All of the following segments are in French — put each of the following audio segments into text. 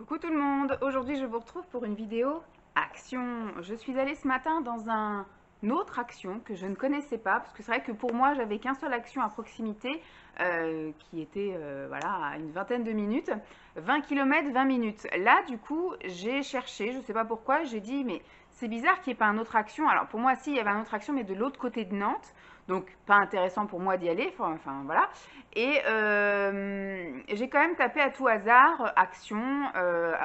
Coucou tout le monde, aujourd'hui je vous retrouve pour une vidéo action. Je suis allée ce matin dans une autre action que je ne connaissais pas, parce que c'est vrai que pour moi j'avais qu'un seul action à proximité qui était voilà, à une vingtaine de minutes, 20 km 20 minutes. Là du coup j'ai cherché, je ne sais pas pourquoi, j'ai dit mais c'est bizarre qu'il n'y ait pas un autre action. Alors pour moi si il y avait un autre action mais de l'autre côté de Nantes, donc pas intéressant pour moi d'y aller, enfin voilà. Et j'ai quand même tapé à tout hasard action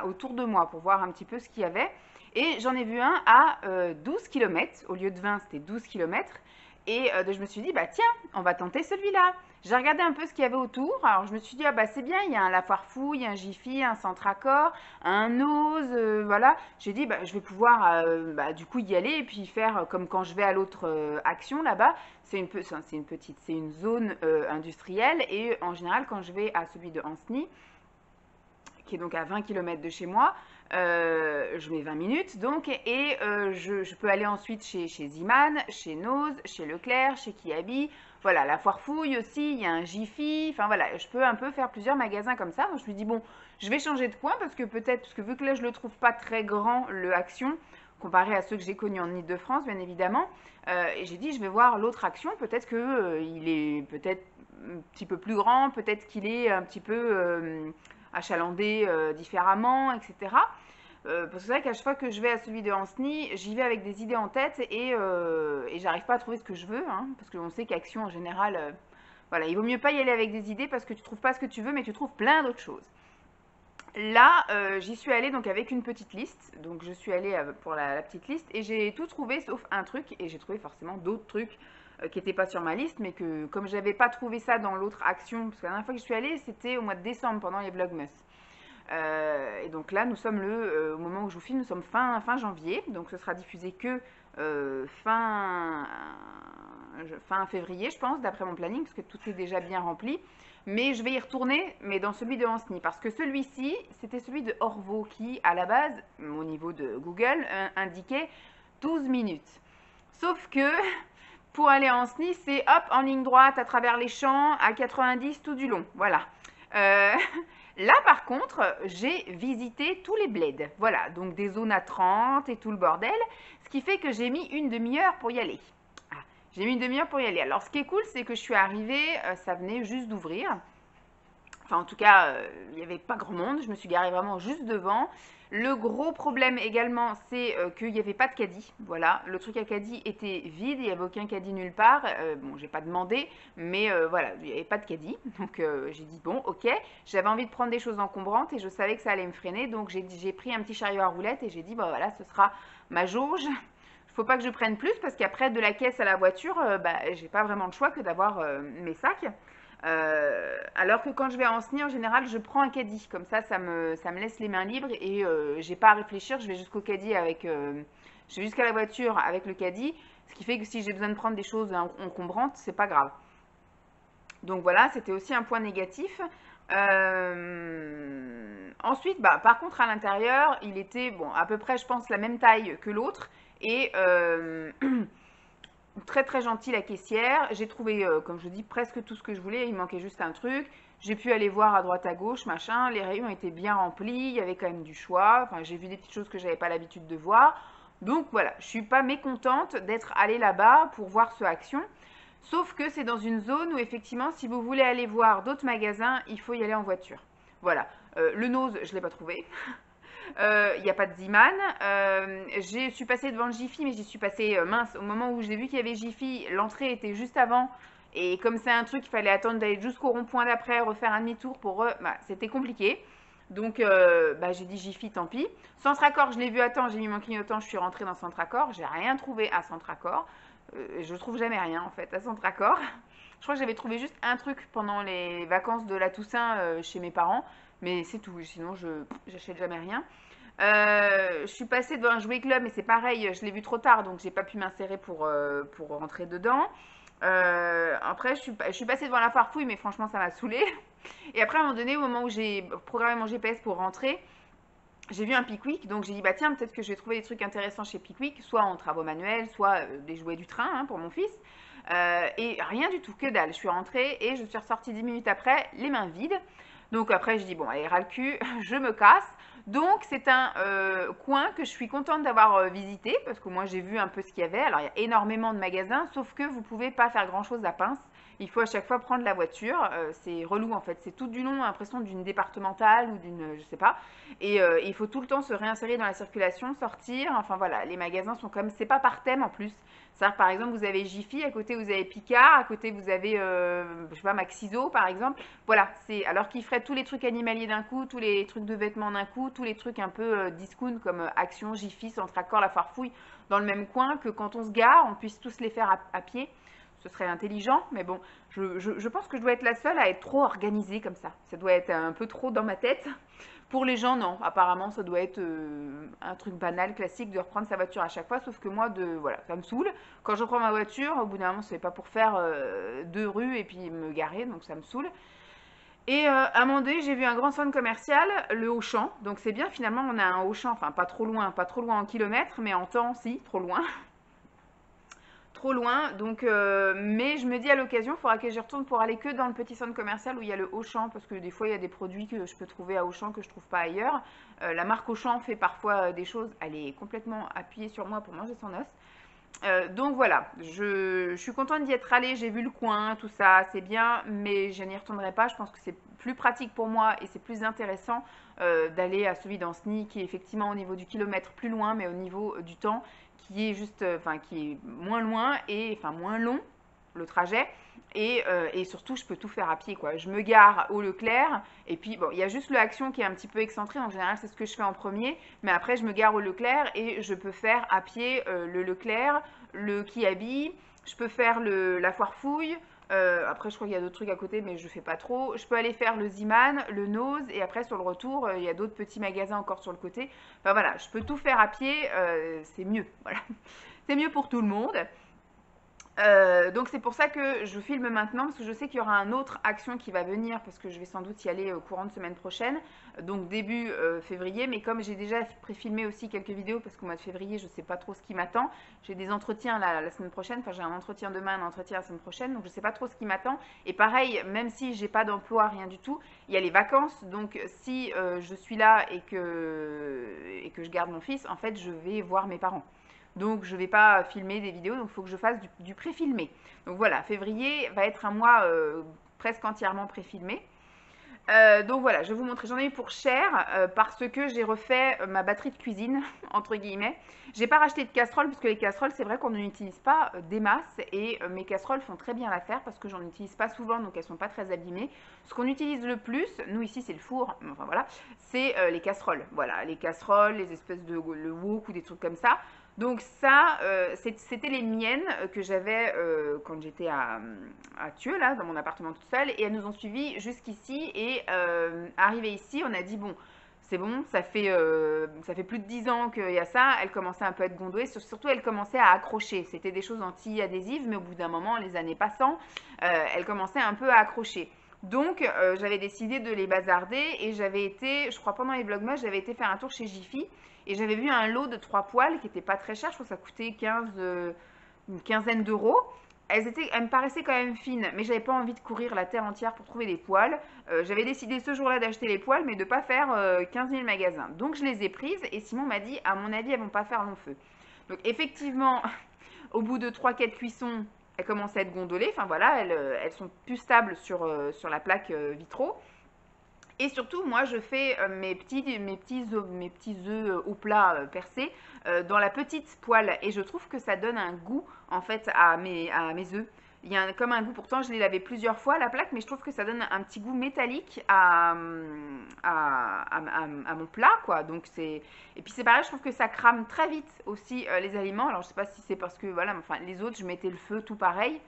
autour de moi pour voir un petit peu ce qu'il y avait. Et j'en ai vu un à 12 km, au lieu de 20, c'était 12 km. Et je me suis dit, bah tiens, on va tenter celui-là. J'ai regardé un peu ce qu'il y avait autour. Alors je me suis dit, ah bah c'est bien, il y a un La Foire-Fouille, un Jiffy, un Centracor, un Ose, voilà. J'ai dit, bah je vais pouvoir bah, du coup y aller et puis faire comme quand je vais à l'autre action là-bas. C'est une zone industrielle et en général quand je vais à celui de Ancenis, qui est donc à 20 km de chez moi, je mets 20 minutes donc, et je peux aller ensuite chez Ziman, chez Noz, chez Leclerc, chez Kiabi, voilà, la Foire Fouille aussi, il y a un Jiffy, enfin voilà, je peux un peu faire plusieurs magasins comme ça. Donc je me dis bon, je vais changer de coin parce que peut-être, parce que vu que là je le trouve pas très grand le Action, comparé à ceux que j'ai connus en Ile-de-France bien évidemment, et j'ai dit je vais voir l'autre Action, peut-être que il est peut-être un petit peu plus grand, peut-être qu'il est un petit peu achalandé différemment, etc. Parce que c'est vrai qu'à chaque fois que je vais à celui de Ancenis, j'y vais avec des idées en tête et j'arrive pas à trouver ce que je veux, hein, parce qu'on sait qu'Action en général, voilà, il vaut mieux pas y aller avec des idées parce que tu trouves pas ce que tu veux, mais tu trouves plein d'autres choses. Là, j'y suis allée donc avec une petite liste, donc je suis allée pour la petite liste et j'ai tout trouvé sauf un truc et j'ai trouvé forcément d'autres trucs qui n'étaient pas sur ma liste, mais que comme je n'avais pas trouvé ça dans l'autre action, parce que la dernière fois que je suis allée, c'était au mois de décembre pendant les Vlogmas. Et donc là, nous sommes au moment où je vous filme, nous sommes fin janvier, donc ce sera diffusé que fin février, je pense, d'après mon planning, parce que tout est déjà bien rempli. Mais je vais y retourner, mais dans celui de Ancenis, parce que celui-ci, c'était celui de Orvaux qui, à la base, au niveau de Google, indiquait 12 minutes. Sauf que pour aller à Ancenis, c'est hop, en ligne droite, à travers les champs, à 90 tout du long. Voilà. Euh, Là, par contre, j'ai visité tous les bleds. Voilà, donc des zones à 30 et tout le bordel. Ce qui fait que j'ai mis une demi-heure pour y aller. Ah, j'ai mis une demi-heure pour y aller. Alors, ce qui est cool, c'est que je suis arrivée, ça venait juste d'ouvrir. Enfin, en tout cas, il n'y avait pas grand monde. Je me suis garée vraiment juste devant. Le gros problème également, c'est qu'il n'y avait pas de caddie. Voilà, le truc à caddie était vide, il n'y avait aucun caddie nulle part. Bon, j'ai pas demandé, mais voilà, il n'y avait pas de caddie. Donc j'ai dit bon, ok. J'avais envie de prendre des choses encombrantes et je savais que ça allait me freiner. Donc j'ai pris un petit chariot à roulettes et j'ai dit bah voilà, ce sera ma jauge. Il faut pas que je prenne plus parce qu'après de la caisse à la voiture, bah, j'ai pas vraiment le choix que d'avoir mes sacs. Alors que quand je vais à Ancenis, en général, je prends un caddie. Comme ça me laisse les mains libres et j'ai pas à réfléchir. Je vais jusqu'au caddie je vais jusqu'à la voiture avec le caddie. Ce qui fait que si j'ai besoin de prendre des choses encombrantes, c'est pas grave. Donc voilà, c'était aussi un point négatif. Ensuite, bah, par contre, à l'intérieur, il était, bon, à peu près, je pense, la même taille que l'autre. Et très très gentille la caissière. J'ai trouvé, comme je dis, presque tout ce que je voulais. Il manquait juste un truc. J'ai pu aller voir à droite à gauche, machin. Les rayons étaient bien remplis. Il y avait quand même du choix. Enfin, j'ai vu des petites choses que j'avais pas l'habitude de voir. Donc voilà, je suis pas mécontente d'être allée là-bas pour voir ce Action. Sauf que c'est dans une zone où effectivement, si vous voulez aller voir d'autres magasins, il faut y aller en voiture. Voilà. Le Nose, je ne l'ai pas trouvé. Il n'y a pas de Ziman. Je suis passée devant le Jiffy, mais j'y suis passée mince. Au moment où j'ai vu qu'il y avait Jiffy, l'entrée était juste avant. Et comme c'est un truc, il fallait attendre d'aller jusqu'au rond-point d'après, refaire un demi-tour pour... bah, c'était compliqué. Donc bah, j'ai dit Jiffy, tant pis. Centracor, je l'ai vu à temps, j'ai mis mon clignotant, je suis rentrée dans Centracor. J'ai rien trouvé à Centracor. Je trouve jamais rien en fait à Centracor. Je crois que j'avais trouvé juste un truc pendant les vacances de la Toussaint chez mes parents. Mais c'est tout, sinon je j'achète jamais rien. Je suis passée devant un jouet club, mais c'est pareil, je l'ai vu trop tard, donc j'ai pas pu m'insérer pour rentrer dedans. Après, je suis passée devant la Foire Fouille, mais franchement, ça m'a saoulée. Et après, à un moment donné, au moment où j'ai programmé mon GPS pour rentrer, j'ai vu un Pickwick, donc j'ai dit, bah tiens, peut-être que je vais trouver des trucs intéressants chez Pickwick, soit en travaux manuels, soit des jouets du train hein, pour mon fils. Et rien du tout, que dalle. Je suis rentrée et je suis ressortie 10 minutes après, les mains vides. Donc après, je dis, bon, allez, ras le cul, je me casse. Donc c'est un coin que je suis contente d'avoir visité, parce que moi j'ai vu un peu ce qu'il y avait. Alors il y a énormément de magasins, sauf que vous pouvez pas faire grand chose à pince. Il faut à chaque fois prendre la voiture. C'est relou en fait. C'est tout du long, l'impression d'une départementale ou d'une, je sais pas. Et il faut tout le temps se réinsérer dans la circulation, sortir. Enfin voilà, les magasins sont comme, c'est pas par thème en plus. C'est-à-dire par exemple, vous avez Jiffy, à côté vous avez Picard, à côté vous avez, je sais pas, Maxiso par exemple. Voilà, c'est alors qu'ils feraient tous les trucs animaliers d'un coup, tous les trucs de vêtements d'un coup, tous les trucs un peu discount comme Action, Jiffy, Centracor, La Farfouille dans le même coin, que quand on se gare, on puisse tous les faire à pied. Ce serait intelligent, mais bon, je pense que je dois être la seule à être trop organisée comme ça. Ça doit être un peu trop dans ma tête. Pour les gens, non. Apparemment, ça doit être un truc banal, classique, de reprendre sa voiture à chaque fois. Sauf que moi, voilà, ça me saoule. Quand je reprends ma voiture, au bout d'un moment, c'est pas pour faire 2 rues et puis me garer, donc ça me saoule. Et à un moment donné, j'ai vu un grand centre commercial, le Auchan. Donc c'est bien, finalement, on a un Auchan, enfin pas trop loin en kilomètres, mais en temps, si, trop loin. Trop loin. Donc, mais je me dis à l'occasion, il faudra que j'y retourne pour aller que dans le petit centre commercial où il y a le Auchan, parce que des fois, il y a des produits que je peux trouver à Auchan que je trouve pas ailleurs. La marque Auchan fait parfois des choses, elle est complètement appuyée sur moi pour manger son os. Donc voilà, je suis contente d'y être allée, j'ai vu le coin, tout ça, c'est bien, mais je n'y retournerai pas. Je pense que c'est plus pratique pour moi et c'est plus intéressant d'aller à celui d'Ancenis qui est effectivement au niveau du kilomètre plus loin, mais au niveau du temps qui est juste, enfin qui est moins loin et enfin moins long le trajet. Et surtout, je peux tout faire à pied, quoi. Je me gare au Leclerc, et puis, bon, il y a juste le Action qui est un petit peu excentré. En général, c'est ce que je fais en premier. Mais après, je me gare au Leclerc et je peux faire à pied le Leclerc, le Kiabi. Je peux faire la Foire Fouille. Après, je crois qu'il y a d'autres trucs à côté, mais je fais pas trop. Je peux aller faire le Ziman, le Nose, et après, sur le retour, il y a d'autres petits magasins encore sur le côté. Enfin, voilà, je peux tout faire à pied. C'est mieux, voilà. C'est mieux pour tout le monde. Donc c'est pour ça que je filme maintenant, parce que je sais qu'il y aura un autre action qui va venir, parce que je vais sans doute y aller au courant de semaine prochaine, donc début février, mais comme j'ai déjà préfilmé aussi quelques vidéos, parce qu'au mois de février, je ne sais pas trop ce qui m'attend, j'ai des entretiens la semaine prochaine, enfin j'ai un entretien demain, un entretien la semaine prochaine, donc je ne sais pas trop ce qui m'attend, et pareil, même si j'ai pas d'emploi, rien du tout, il y a les vacances, donc si je suis là et que je garde mon fils, en fait je vais voir mes parents. Donc je ne vais pas filmer des vidéos, donc il faut que je fasse du pré-filmé. Donc voilà, février va être un mois presque entièrement pré-filmé. Donc voilà, je vais vous montrer, j'en ai eu pour cher parce que j'ai refait ma batterie de cuisine, entre guillemets. J'ai pas racheté de casserole parce que les casseroles, c'est vrai qu'on n'utilise pas des masses et mes casseroles font très bien l'affaire parce que j'en utilise pas souvent, donc elles sont pas très abîmées. Ce qu'on utilise le plus, nous ici c'est le four, enfin voilà, c'est les casseroles. Voilà, les casseroles, les espèces de le wok ou des trucs comme ça. Donc ça, c'était les miennes que j'avais quand j'étais à Thieux, là, dans mon appartement toute seule. Et elles nous ont suivis jusqu'ici. Et arrivé ici, on a dit, bon, c'est bon, ça fait plus de 10 ans qu'il y a ça. Elles commençaient un peu à être gondolées. Surtout, elles commençaient à accrocher. C'était des choses anti-adhésives, mais au bout d'un moment, les années passant, elles commençaient un peu à accrocher. Donc, j'avais décidé de les bazarder et j'avais été, je crois pendant les vlogmas, j'avais été faire un tour chez Jiffy et j'avais vu un lot de 3 poils qui n'était pas très cher, je crois que ça coûtait une quinzaine d'euros. Elles me paraissaient quand même fines, mais j'avais pas envie de courir la terre entière pour trouver des poils. J'avais décidé ce jour-là d'acheter les poils, mais de ne pas faire 15 000 magasins. Donc je les ai prises et Simon m'a dit, à mon avis, elles vont pas faire long feu. Donc effectivement, au bout de 3-4 cuissons, elles commencent à être gondolées. Enfin voilà, elles sont plus stables sur la plaque vitraux. Et surtout, moi, je fais mes petits œufs au plat percés dans la petite poêle. Et je trouve que ça donne un goût, en fait, à mes œufs. Il y a comme un goût, pourtant je l'ai lavé plusieurs fois la plaque, mais je trouve que ça donne un petit goût métallique à mon plat, quoi. Donc et puis c'est pareil, je trouve que ça crame très vite aussi les aliments. Alors je sais pas si c'est parce que, voilà, enfin les autres, je mettais le feu tout pareil.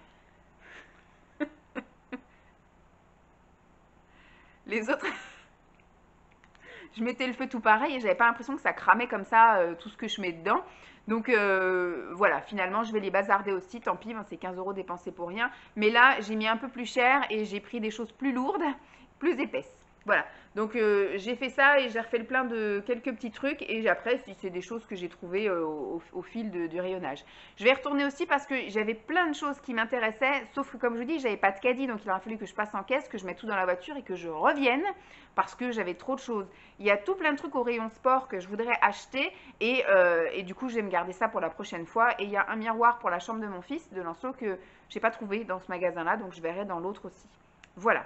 Les autres, je mettais le feu tout pareil et j'avais pas l'impression que ça cramait comme ça tout ce que je mets dedans. Donc voilà, finalement je vais les bazarder aussi, tant pis, c'est 15 euros dépensés pour rien. Mais là j'ai mis un peu plus cher et j'ai pris des choses plus lourdes, plus épaisses. Voilà, donc j'ai fait ça et j'ai refait le plein de quelques petits trucs et après si c'est des choses que j'ai trouvées au fil du rayonnage. Je vais y retourner aussi parce que j'avais plein de choses qui m'intéressaient, sauf que comme je vous dis, j'avais pas de caddie, donc il aurait fallu que je passe en caisse, que je mette tout dans la voiture et que je revienne parce que j'avais trop de choses. Il y a tout plein de trucs au rayon sport que je voudrais acheter et du coup je vais me garder ça pour la prochaine fois. Et il y a un miroir pour la chambre de mon fils de Lancelot que j'ai pas trouvé dans ce magasin-là, donc je verrai dans l'autre aussi. Voilà.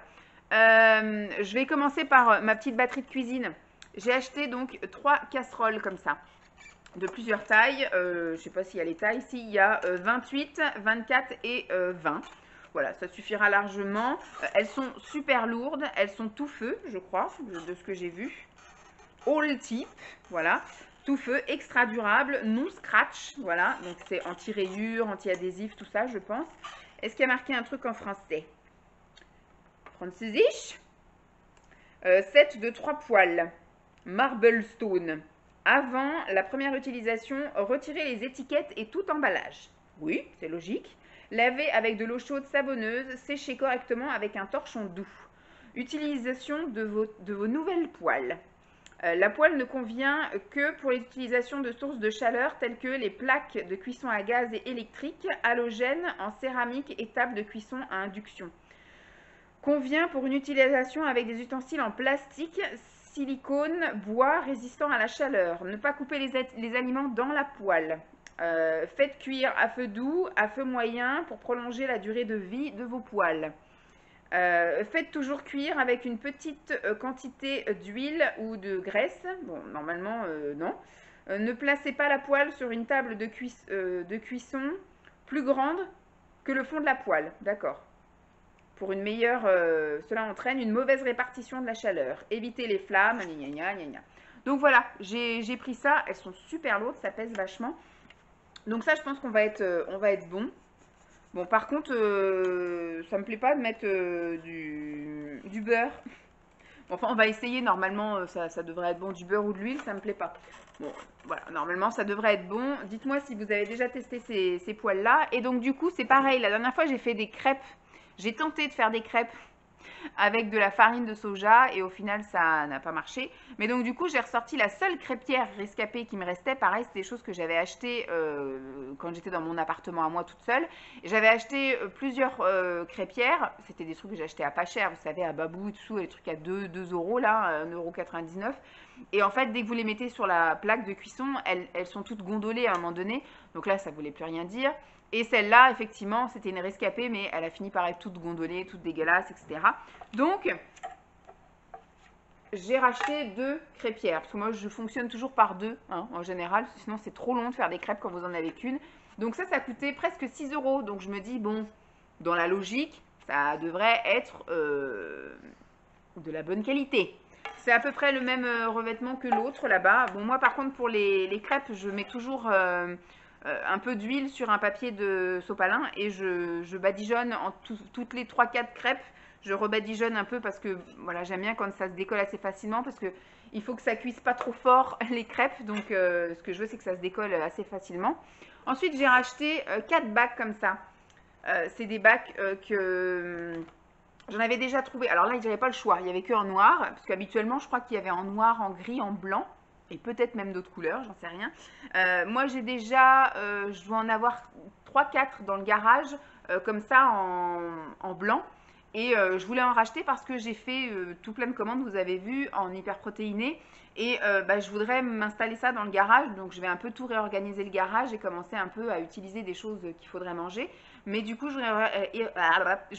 Je vais commencer par ma petite batterie de cuisine. J'ai acheté donc 3 casseroles comme ça, de plusieurs tailles. Je ne sais pas s'il y a les tailles. Ici, il y a 28, 24 et 20. Voilà, ça suffira largement. Elles sont super lourdes. Elles sont tout feu, je crois, de ce que j'ai vu. All type, voilà. Tout feu, extra durable, non scratch. Voilà, donc c'est anti-rayures, anti-adhésif, tout ça, je pense. Est-ce qu'il y a marqué un truc en français? Französisch. Set de 3 poils. Marblestone. Avant la première utilisation, retirez les étiquettes et tout emballage. Oui, c'est logique. Lavez avec de l'eau chaude savonneuse, séchez correctement avec un torchon doux. Utilisation de vos nouvelles poêles. La poêle ne convient que pour l'utilisation de sources de chaleur telles que les plaques de cuisson à gaz et électrique, halogène, en céramique et table de cuisson à induction. Convient pour une utilisation avec des ustensiles en plastique, silicone, bois résistant à la chaleur. Ne pas couper les aliments dans la poêle. Faites cuire à feu doux, à feu moyen pour prolonger la durée de vie de vos poêles. Faites toujours cuire avec une petite quantité d'huile ou de graisse. Bon, normalement, non. Ne placez pas la poêle sur une table de cuisson plus grande que le fond de la poêle. D'accord. Pour une meilleure, cela entraîne une mauvaise répartition de la chaleur. Évitez les flammes, gna gna gna gna. Donc voilà, j'ai pris ça. Elles sont super lourdes, ça pèse vachement. Donc ça, je pense qu'on va être bon. Bon, par contre, ça me plaît pas de mettre du beurre. Enfin, on va essayer. Normalement, ça devrait être bon. Du beurre ou de l'huile, ça me plaît pas. Bon, voilà. Normalement, ça devrait être bon. Dites-moi si vous avez déjà testé ces poêles-là. Et donc, du coup, c'est pareil. La dernière fois, j'ai fait des crêpes. J'ai tenté de faire des crêpes avec de la farine de soja et au final ça n'a pas marché. Mais donc du coup j'ai ressorti la seule crêpière rescapée qui me restait. Pareil, c'était des choses que j'avais achetées quand j'étais dans mon appartement à moi toute seule. J'avais acheté plusieurs crêpières. C'était des trucs que j'ai achetés à pas cher, vous savez, à Babou et tout, les trucs à 2 euros là, 1,99 €. Et en fait, dès que vous les mettez sur la plaque de cuisson, elles sont toutes gondolées à un moment donné. Donc là, ça ne voulait plus rien dire. Et celle-là, effectivement, c'était une rescapée, mais elle a fini par être toute gondolée, toute dégueulasse, etc. Donc, j'ai racheté 2 crêpières. Parce que moi, je fonctionne toujours par 2, hein, en général. Sinon, c'est trop long de faire des crêpes quand vous en avez qu'une. Donc ça coûtait presque 6 €. Donc je me dis, bon, dans la logique, ça devrait être de la bonne qualité. C'est à peu près le même revêtement que l'autre là-bas. Bon, moi, par contre, pour les crêpes, je mets toujours un peu d'huile sur un papier de sopalin et je badigeonne toutes les 3-4 crêpes. Je rebadigeonne un peu parce que voilà, j'aime bien quand ça se décolle assez facilement parce que il faut que ça cuise pas trop fort les crêpes. Donc ce que je veux, c'est que ça se décolle assez facilement. Ensuite, j'ai racheté 4 bacs comme ça. C'est des bacs que j'en avais déjà trouvé. Alors là, j'avais pas le choix. Il y avait que en noir parce qu'habituellement, je crois qu'il y avait en noir, en gris, en blanc. Et peut-être même d'autres couleurs, j'en sais rien. Moi, j'ai déjà, je dois en avoir 3-4 dans le garage, comme ça, en blanc. Et je voulais en racheter parce que j'ai fait tout plein de commandes, vous avez vu, en hyper protéiné. Et je voudrais m'installer ça dans le garage. Donc, je vais un peu tout réorganiser le garage et commencer un peu à utiliser des choses qu'il faudrait manger. Mais du coup, je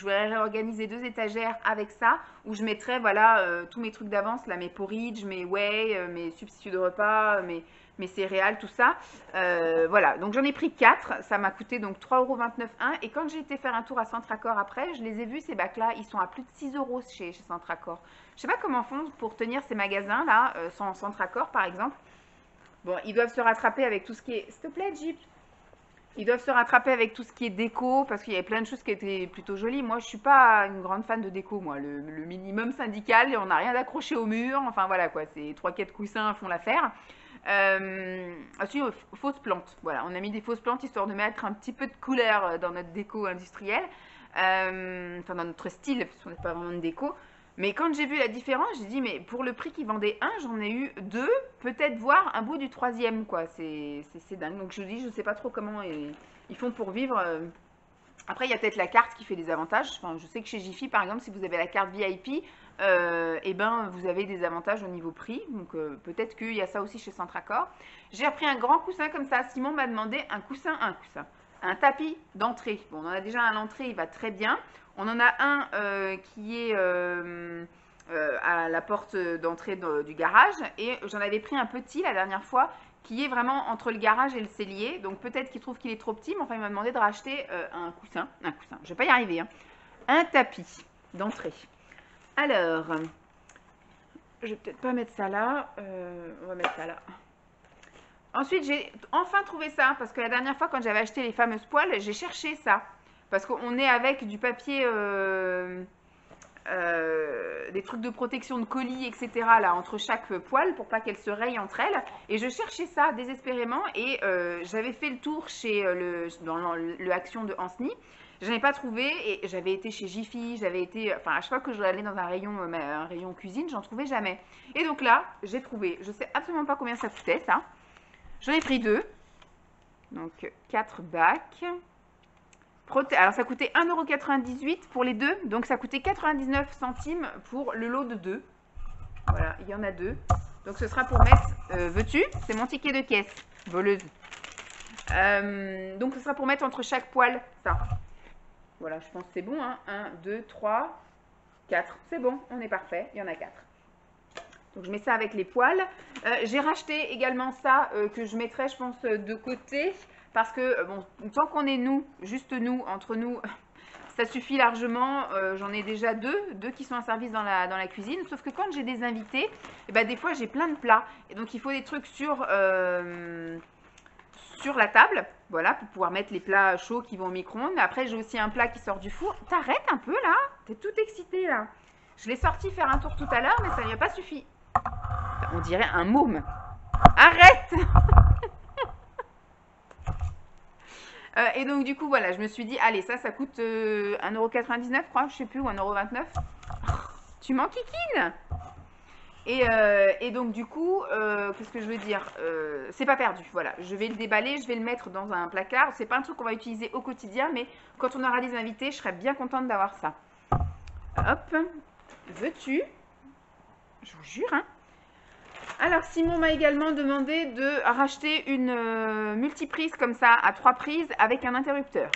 voudrais réorganiser 2 étagères avec ça, où je mettrais voilà, tous mes trucs d'avance, là, mes porridge, mes whey, mes substituts de repas, mes céréales, tout ça. Voilà, donc j'en ai pris 4, ça m'a coûté donc 3,29 € un. Et quand j'ai été faire un tour à Centracor après, je les ai vus, ces bacs-là, ils sont à plus de 6 € chez Centracor. Je sais pas comment font pour tenir ces magasins-là, sans Centracor par exemple. Bon, ils doivent se rattraper avec tout ce qui est... S'il te plaît, Jeep. Ils doivent se rattraper avec tout ce qui est déco, parce qu'il y avait plein de choses qui étaient plutôt jolies. Moi, je suis pas une grande fan de déco, moi. Le minimum syndical, on n'a rien d'accroché au mur. Enfin, voilà, quoi. C'est 3-4 coussins font l'affaire. Ensuite, fausses plantes. Voilà, on a mis des fausses plantes, histoire de mettre un petit peu de couleur dans notre déco industrielle. Enfin, dans notre style, parce qu'on n'est pas vraiment de déco. Mais quand j'ai vu la différence, j'ai dit, mais pour le prix qu'ils vendaient un, j'en ai eu deux, peut-être voir un bout du troisième, quoi. C'est dingue. Donc je dis, je sais pas trop comment ils font pour vivre. Après, il y a peut-être la carte qui fait des avantages. Enfin, je sais que chez Jiffy, par exemple, si vous avez la carte VIP, eh ben, vous avez des avantages au niveau prix. Donc peut-être qu'il y a ça aussi chez Centracor. J'ai appris un grand coussin comme ça. Simon m'a demandé un coussin. Un tapis d'entrée. Bon, on en a déjà un à l'entrée, il va très bien. On en a un qui est à la porte d'entrée du garage. Et j'en avais pris un petit la dernière fois qui est vraiment entre le garage et le cellier. Donc peut-être qu'il trouve qu'il est trop petit, mais enfin il m'a demandé de racheter un coussin. Je vais pas y arriver. Hein. Un tapis d'entrée. Alors, je vais peut-être pas mettre ça là. On va mettre ça là. Ensuite, j'ai enfin trouvé ça, parce que la dernière fois, quand j'avais acheté les fameuses poêles, j'ai cherché ça. Parce qu'on est avec du papier, des trucs de protection de colis, etc. là, entre chaque poêle, pour pas qu'elles se rayent entre elles. Et je cherchais ça désespérément, et j'avais fait le tour dans le Action de Hansny. Je n'en ai pas trouvé, et j'avais été chez Jiffy, j'avais été, enfin à chaque fois que je allais dans un rayon cuisine, j'en trouvais jamais. Et donc là, j'ai trouvé, je sais absolument pas combien ça coûtait ça. J'en ai pris deux. Donc 4 bacs. Alors ça coûtait 1,98 € pour les deux. Donc ça coûtait 99 centimes pour le lot de deux. Voilà, il y en a deux. Donc ce sera pour mettre... veux-tu? C'est mon ticket de caisse, voleuse. Donc ce sera pour mettre entre chaque poêle, ça. Voilà, je pense que c'est bon. Hein. 1, 2, 3, 4. C'est bon, on est parfait. Il y en a 4. Donc je mets ça avec les poêles. J'ai racheté également ça que je mettrai, je pense, de côté. Parce que, bon, tant qu'on est nous, juste nous, entre nous, ça suffit largement. J'en ai déjà deux qui sont en service dans la cuisine. Sauf que quand j'ai des invités, eh ben, des fois j'ai plein de plats. Et donc il faut des trucs sur la table. Voilà, pour pouvoir mettre les plats chauds qui vont au micro-ondes. Après, j'ai aussi un plat qui sort du four. T'arrêtes un peu là? T'es toute excitée là. Je l'ai sorti faire un tour tout à l'heure, mais ça ne lui a pas suffi. On dirait un môme. Arrête. Et donc du coup voilà, je me suis dit allez ça coûte 1,99 €, je crois, je sais plus, ou 1,29 €. Oh, tu m'enquiquines. Et donc du coup, qu'est-ce que je veux dire, c'est pas perdu, voilà. Je vais le déballer, je vais le mettre dans un placard. C'est pas un truc qu'on va utiliser au quotidien, mais quand on aura des invités, je serais bien contente d'avoir ça. Hop, veux-tu? Je vous jure, hein. Alors, Simon m'a également demandé de racheter une multiprise comme ça, à 3 prises, avec un interrupteur.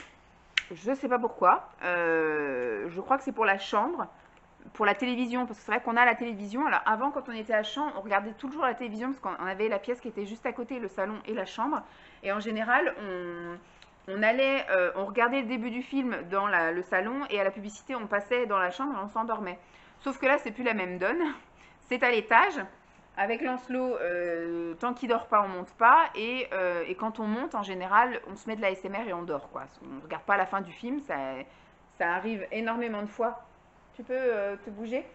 Je ne sais pas pourquoi. Je crois que c'est pour la chambre, pour la télévision, parce que c'est vrai qu'on a la télévision. Alors, avant, quand on était à Champs, on regardait toujours la télévision, parce qu'on avait la pièce qui était juste à côté, le salon et la chambre. Et en général, on regardait le début du film dans le salon, et à la publicité, on passait dans la chambre et on s'endormait. Sauf que là, c'est plus la même donne. C'est à l'étage. Avec Lancelot, tant qu'il dort pas, on monte pas. Et quand on monte, en général, on se met de la SMR et on dort, quoi. On ne regarde pas la fin du film. Ça arrive énormément de fois. Tu peux te bouger?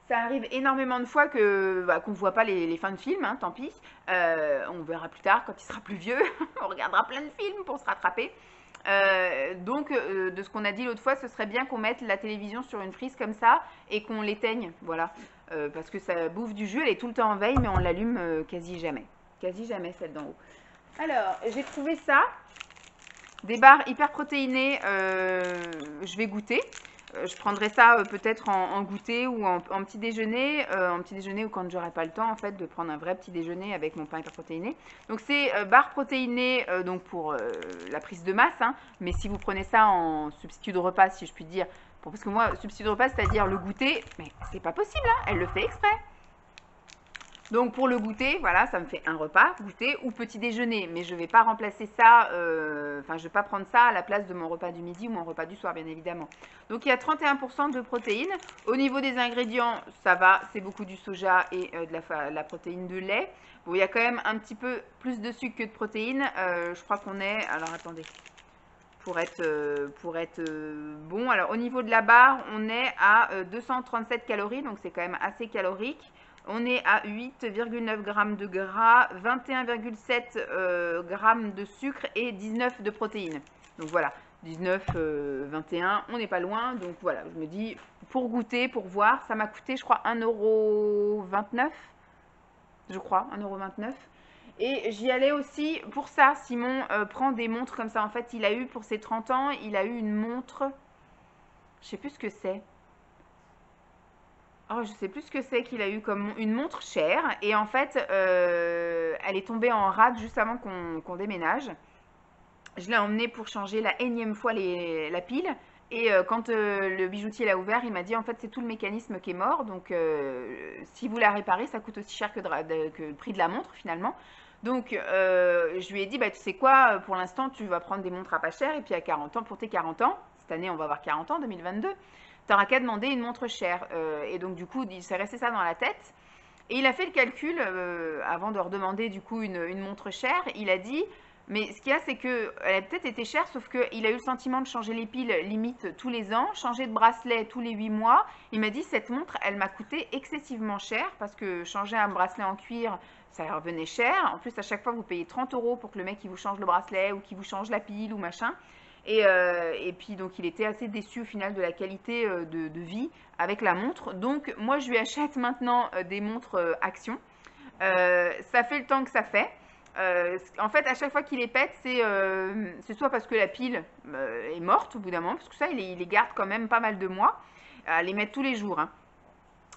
Ça arrive énormément de fois qu'on ne voit pas les fins de film, hein, tant pis. On verra plus tard, quand il sera plus vieux. On regardera plein de films pour se rattraper. Donc, de ce qu'on a dit l'autre fois, ce serait bien qu'on mette la télévision sur une prise comme ça et qu'on l'éteigne, voilà. Parce que ça bouffe du jus, elle est tout le temps en veille, mais on l'allume quasi jamais. Quasi jamais, celle d'en haut. Alors, j'ai trouvé ça. Des barres hyper protéinées, je vais goûter. Je prendrai ça peut-être en goûter ou en petit déjeuner. En petit déjeuner ou quand j'aurai pas le temps en fait de prendre un vrai petit déjeuner avec mon pain hyper protéiné. Donc c'est barres protéinées donc pour la prise de masse. Hein, mais si vous prenez ça en substitut de repas, si je puis dire, parce que moi substitut de repas c'est-à-dire le goûter, mais c'est pas possible. Hein, elle le fait exprès. Donc pour le goûter, voilà, ça me fait un repas, goûter ou petit déjeuner. Mais je ne vais pas remplacer ça, enfin je ne vais pas prendre ça à la place de mon repas du midi ou mon repas du soir, bien évidemment. Donc il y a 31% de protéines. Au niveau des ingrédients, ça va, c'est beaucoup du soja et de la protéine de lait. Bon, il y a quand même un petit peu plus de sucre que de protéines. Je crois qu'on est, alors attendez, pour être bon. Alors au niveau de la barre, on est à 237 calories, donc c'est quand même assez calorique. On est à 8,9 g de gras, 21,7 g de sucre et 19 de protéines. Donc voilà, 19, 21, on n'est pas loin. Donc voilà, je me dis, pour goûter, pour voir, ça m'a coûté, je crois, 1,29 €, je crois, 1,29 €. Et j'y allais aussi pour ça. Simon prend des montres comme ça. En fait, il a eu, pour ses 30 ans, il a eu une montre, je sais plus ce que c'est. Oh, je sais plus ce que c'est qu'il a eu comme une montre chère. Et en fait, elle est tombée en rade juste avant qu'on déménage. Je l'ai emmené pour changer la énième fois la pile. Et quand le bijoutier l'a ouvert, il m'a dit en fait c'est tout le mécanisme qui est mort. Donc si vous la réparez, ça coûte aussi cher que le prix de la montre finalement. Donc je lui ai dit bah tu sais quoi, pour l'instant tu vas prendre des montres à pas cher et puis à 40 ans, pour tes 40 ans, cette année on va avoir 40 ans, 2022, t'auras qu'à demander une montre chère. Et donc du coup il s'est resté ça dans la tête. Et il a fait le calcul avant de redemander du coup une montre chère. Il a dit, mais ce qu'il y a, c'est qu'elle a peut-être été chère, sauf qu'il a eu le sentiment de changer les piles limite tous les ans, changer de bracelet tous les 8 mois. Il m'a dit, cette montre, elle m'a coûté excessivement cher parce que changer un bracelet en cuir, ça revenait cher. En plus, à chaque fois, vous payez 30 € pour que le mec il vous change le bracelet ou qu'il vous change la pile ou machin. Et puis donc il était assez déçu au final de la qualité de vie avec la montre. Donc moi je lui achète maintenant des montres Action. Ça fait le temps que ça fait. En fait à chaque fois qu'il les pète c'est soit parce que la pile est morte au bout d'un moment, parce que ça il les garde quand même pas mal de mois, à les mettre tous les jours, hein.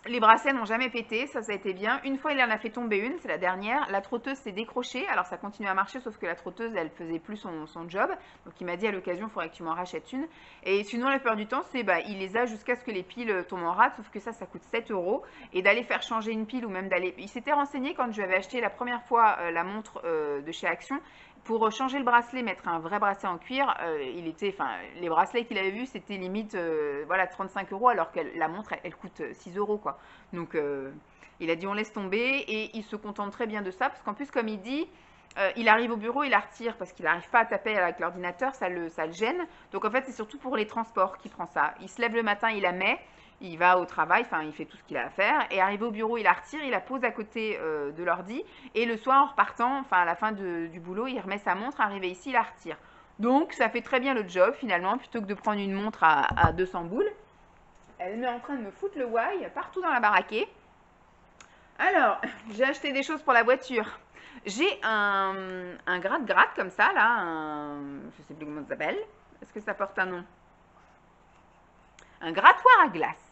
Les bracelets n'ont jamais pété, ça a été bien. Une fois, il en a fait tomber une, c'est la dernière. La trotteuse s'est décrochée, alors ça continue à marcher, sauf que la trotteuse, elle faisait plus son job. Donc il m'a dit à l'occasion, il faudrait que tu m'en rachètes une. Et sinon, la plupart du temps, c'est bah, il les a jusqu'à ce que les piles tombent en rade, sauf que ça coûte 7 €. Et d'aller faire changer une pile ou même d'aller. Il s'était renseigné quand je lui avais acheté la première fois la montre de chez Action. Pour changer le bracelet, mettre un vrai bracelet en cuir, les bracelets qu'il avait vus, c'était limite voilà, 35 €, alors que la montre, elle coûte 6 € quoi. Donc il a dit on laisse tomber et il se contente très bien de ça, parce qu'en plus, comme il dit, il arrive au bureau, il la retire parce qu'il n'arrive pas à taper avec l'ordinateur, ça le gêne. Donc en fait, c'est surtout pour les transports qu'il prend ça. Il se lève le matin, il la met, il va au travail, enfin il fait tout ce qu'il a à faire, et arrivé au bureau, il la retire, il la pose à côté de l'ordi, et le soir en repartant, enfin à la fin du boulot, il remet sa montre, arrivé ici, il la retire. Donc ça fait très bien le job finalement, plutôt que de prendre une montre à 200 boules. Elle est en train de me foutre le why partout dans la baraquée. Alors, j'ai acheté des choses pour la voiture. J'ai un gratte-gratte comme ça, là, je sais plus comment ça s'appelle. Est-ce que ça porte un nom? Un grattoir à glace.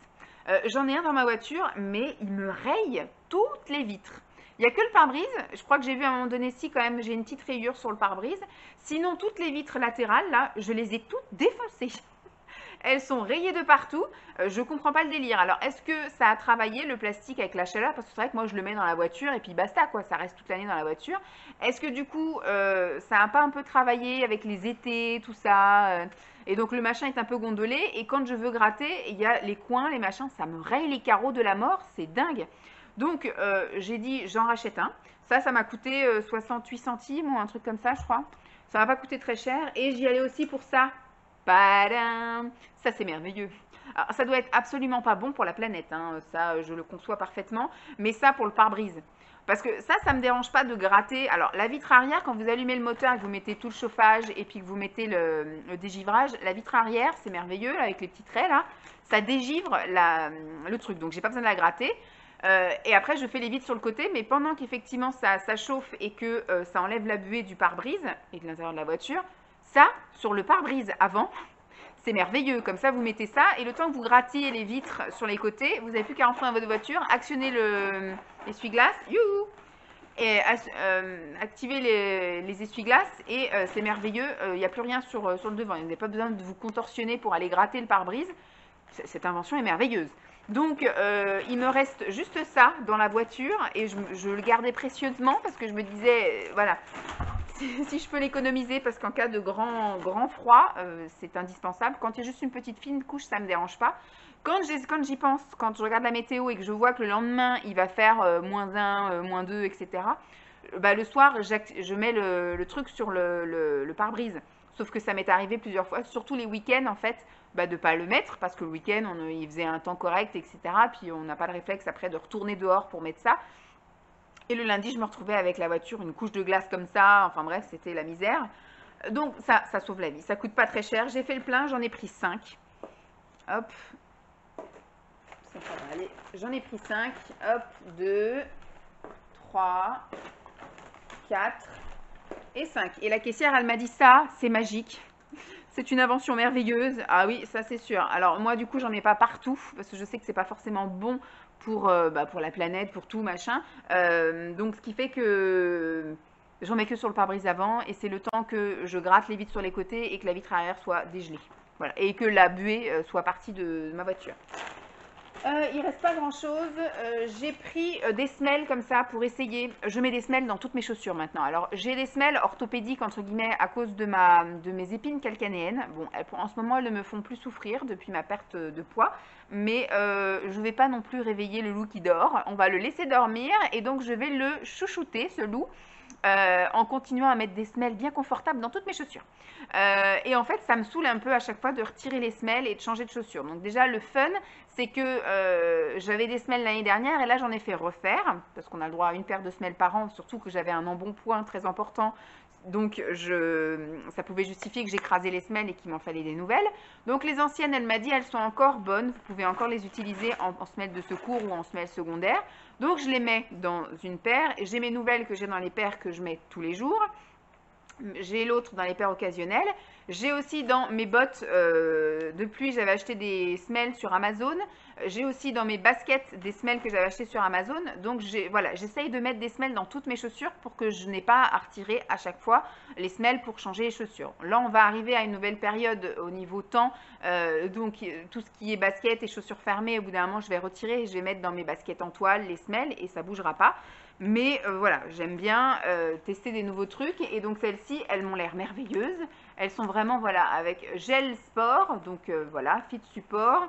J'en ai un dans ma voiture, mais il me raye toutes les vitres. Il n'y a que le pare-brise. Je crois que j'ai vu à un moment donné, si quand même j'ai une petite rayure sur le pare-brise. Sinon, toutes les vitres latérales, là, je les ai toutes défoncées. Elles sont rayées de partout. Je comprends pas le délire. Alors, est-ce que ça a travaillé le plastique avec la chaleur? Parce que c'est vrai que moi, je le mets dans la voiture et puis basta, quoi. Ça reste toute l'année dans la voiture. Est-ce que du coup, ça a pas un peu travaillé avec les étés, tout ça et donc, le machin est un peu gondolé. Et quand je veux gratter, il y a les coins, les machins, ça me raye les carreaux de la mort. C'est dingue. Donc, j'ai dit, j'en rachète un. Ça m'a coûté 68 centimes ou un truc comme ça, je crois. Ça m'a pas coûté très cher. Et j'y allais aussi pour ça. Padam! Ça, c'est merveilleux. Alors, ça doit être absolument pas bon pour la planète, hein. Ça, je le conçois parfaitement. Mais ça, pour le pare-brise. Parce que ça me dérange pas de gratter. Alors, la vitre arrière, quand vous allumez le moteur et que vous mettez tout le chauffage et puis que vous mettez le dégivrage, la vitre arrière, c'est merveilleux, là, avec les petits traits, là. Ça dégivre le truc. Donc, j'ai pas besoin de la gratter. Et après, je fais les vitres sur le côté, mais pendant qu'effectivement ça chauffe et que ça enlève la buée du pare-brise et de l'intérieur de la voiture, ça, sur le pare-brise avant, c'est merveilleux. Comme ça, vous mettez ça et le temps que vous grattiez les vitres sur les côtés, vous n'avez plus qu'à rentrer dans votre voiture, actionner l'essuie-glace, youhou, et activer les essuie-glaces et c'est merveilleux. Il n'y a plus rien sur le devant. Vous n'avez pas besoin de vous contorsionner pour aller gratter le pare-brise. Cette invention est merveilleuse. Donc, il me reste juste ça dans la voiture et je le gardais précieusement parce que je me disais, voilà, si je peux l'économiser, parce qu'en cas de grand froid, c'est indispensable. Quand il y a juste une petite fine couche, ça ne me dérange pas. Quand j'y pense, quand je regarde la météo et que je vois que le lendemain, il va faire -1, -2, etc., bah, le soir, je mets le truc sur le pare-brise. Sauf que ça m'est arrivé plusieurs fois, surtout les week-ends en fait, bah, de ne pas le mettre parce que le week-end, il faisait un temps correct, etc. Puis on n'a pas le réflexe après de retourner dehors pour mettre ça. Et le lundi, je me retrouvais avec la voiture, une couche de glace comme ça. Enfin bref, c'était la misère. Donc ça sauve la vie, ça coûte pas très cher. J'ai fait le plein, j'en ai pris 5. Hop, ça va aller. J'en ai pris 5. Hop, 2, 3, 4 et 5. Et la caissière, elle m'a dit ça, c'est magique. C'est une invention merveilleuse. Ah oui, ça c'est sûr. Alors moi, du coup, j'en ai pas partout parce que je sais que c'est pas forcément bon pour la planète, pour tout machin. Donc ce qui fait que j'en mets que sur le pare-brise avant et c'est le temps que je gratte les vitres sur les côtés et que la vitre arrière soit dégelée. Voilà. Et que la buée soit partie de ma voiture. Il reste pas grand chose. J'ai pris des semelles comme ça pour essayer. Je mets des semelles dans toutes mes chaussures maintenant. Alors j'ai des semelles orthopédiques entre guillemets à cause de mes épines calcanéennes. Bon, en ce moment elles ne me font plus souffrir depuis ma perte de poids, mais je vais pas non plus réveiller le loup qui dort. On va le laisser dormir et donc je vais le chouchouter ce loup. En continuant à mettre des semelles bien confortables dans toutes mes chaussures. Et en fait, ça me saoule un peu à chaque fois de retirer les semelles et de changer de chaussures. Donc déjà, le fun, c'est que j'avais des semelles l'année dernière et là, j'en ai fait refaire, parce qu'on a le droit à une paire de semelles par an, surtout que j'avais un embonpoint très important. Donc ça pouvait justifier que j'écrasais les semelles et qu'il m'en fallait des nouvelles. Donc les anciennes, elle m'a dit, elles sont encore bonnes. Vous pouvez encore les utiliser en semelles de secours ou en semelles secondaires. Donc je les mets dans une paire. J'ai mes nouvelles que j'ai dans les paires que je mets tous les jours. J'ai l'autre dans les paires occasionnelles. J'ai aussi dans mes bottes de pluie, j'avais acheté des semelles sur Amazon. J'ai aussi dans mes baskets des semelles que j'avais achetées sur Amazon. Donc voilà, j'essaye de mettre des semelles dans toutes mes chaussures pour que je n'ai pas à retirer à chaque fois les semelles pour changer les chaussures. Là, on va arriver à une nouvelle période au niveau temps. Donc tout ce qui est basket et chaussures fermées, au bout d'un moment, je vais retirer et je vais mettre dans mes baskets en toile les semelles et ça ne bougera pas. Mais voilà, j'aime bien tester des nouveaux trucs. Et donc celles-ci, elles m'ont l'air merveilleuses. Elles sont vraiment, voilà, avec gel sport. Donc voilà, fit support.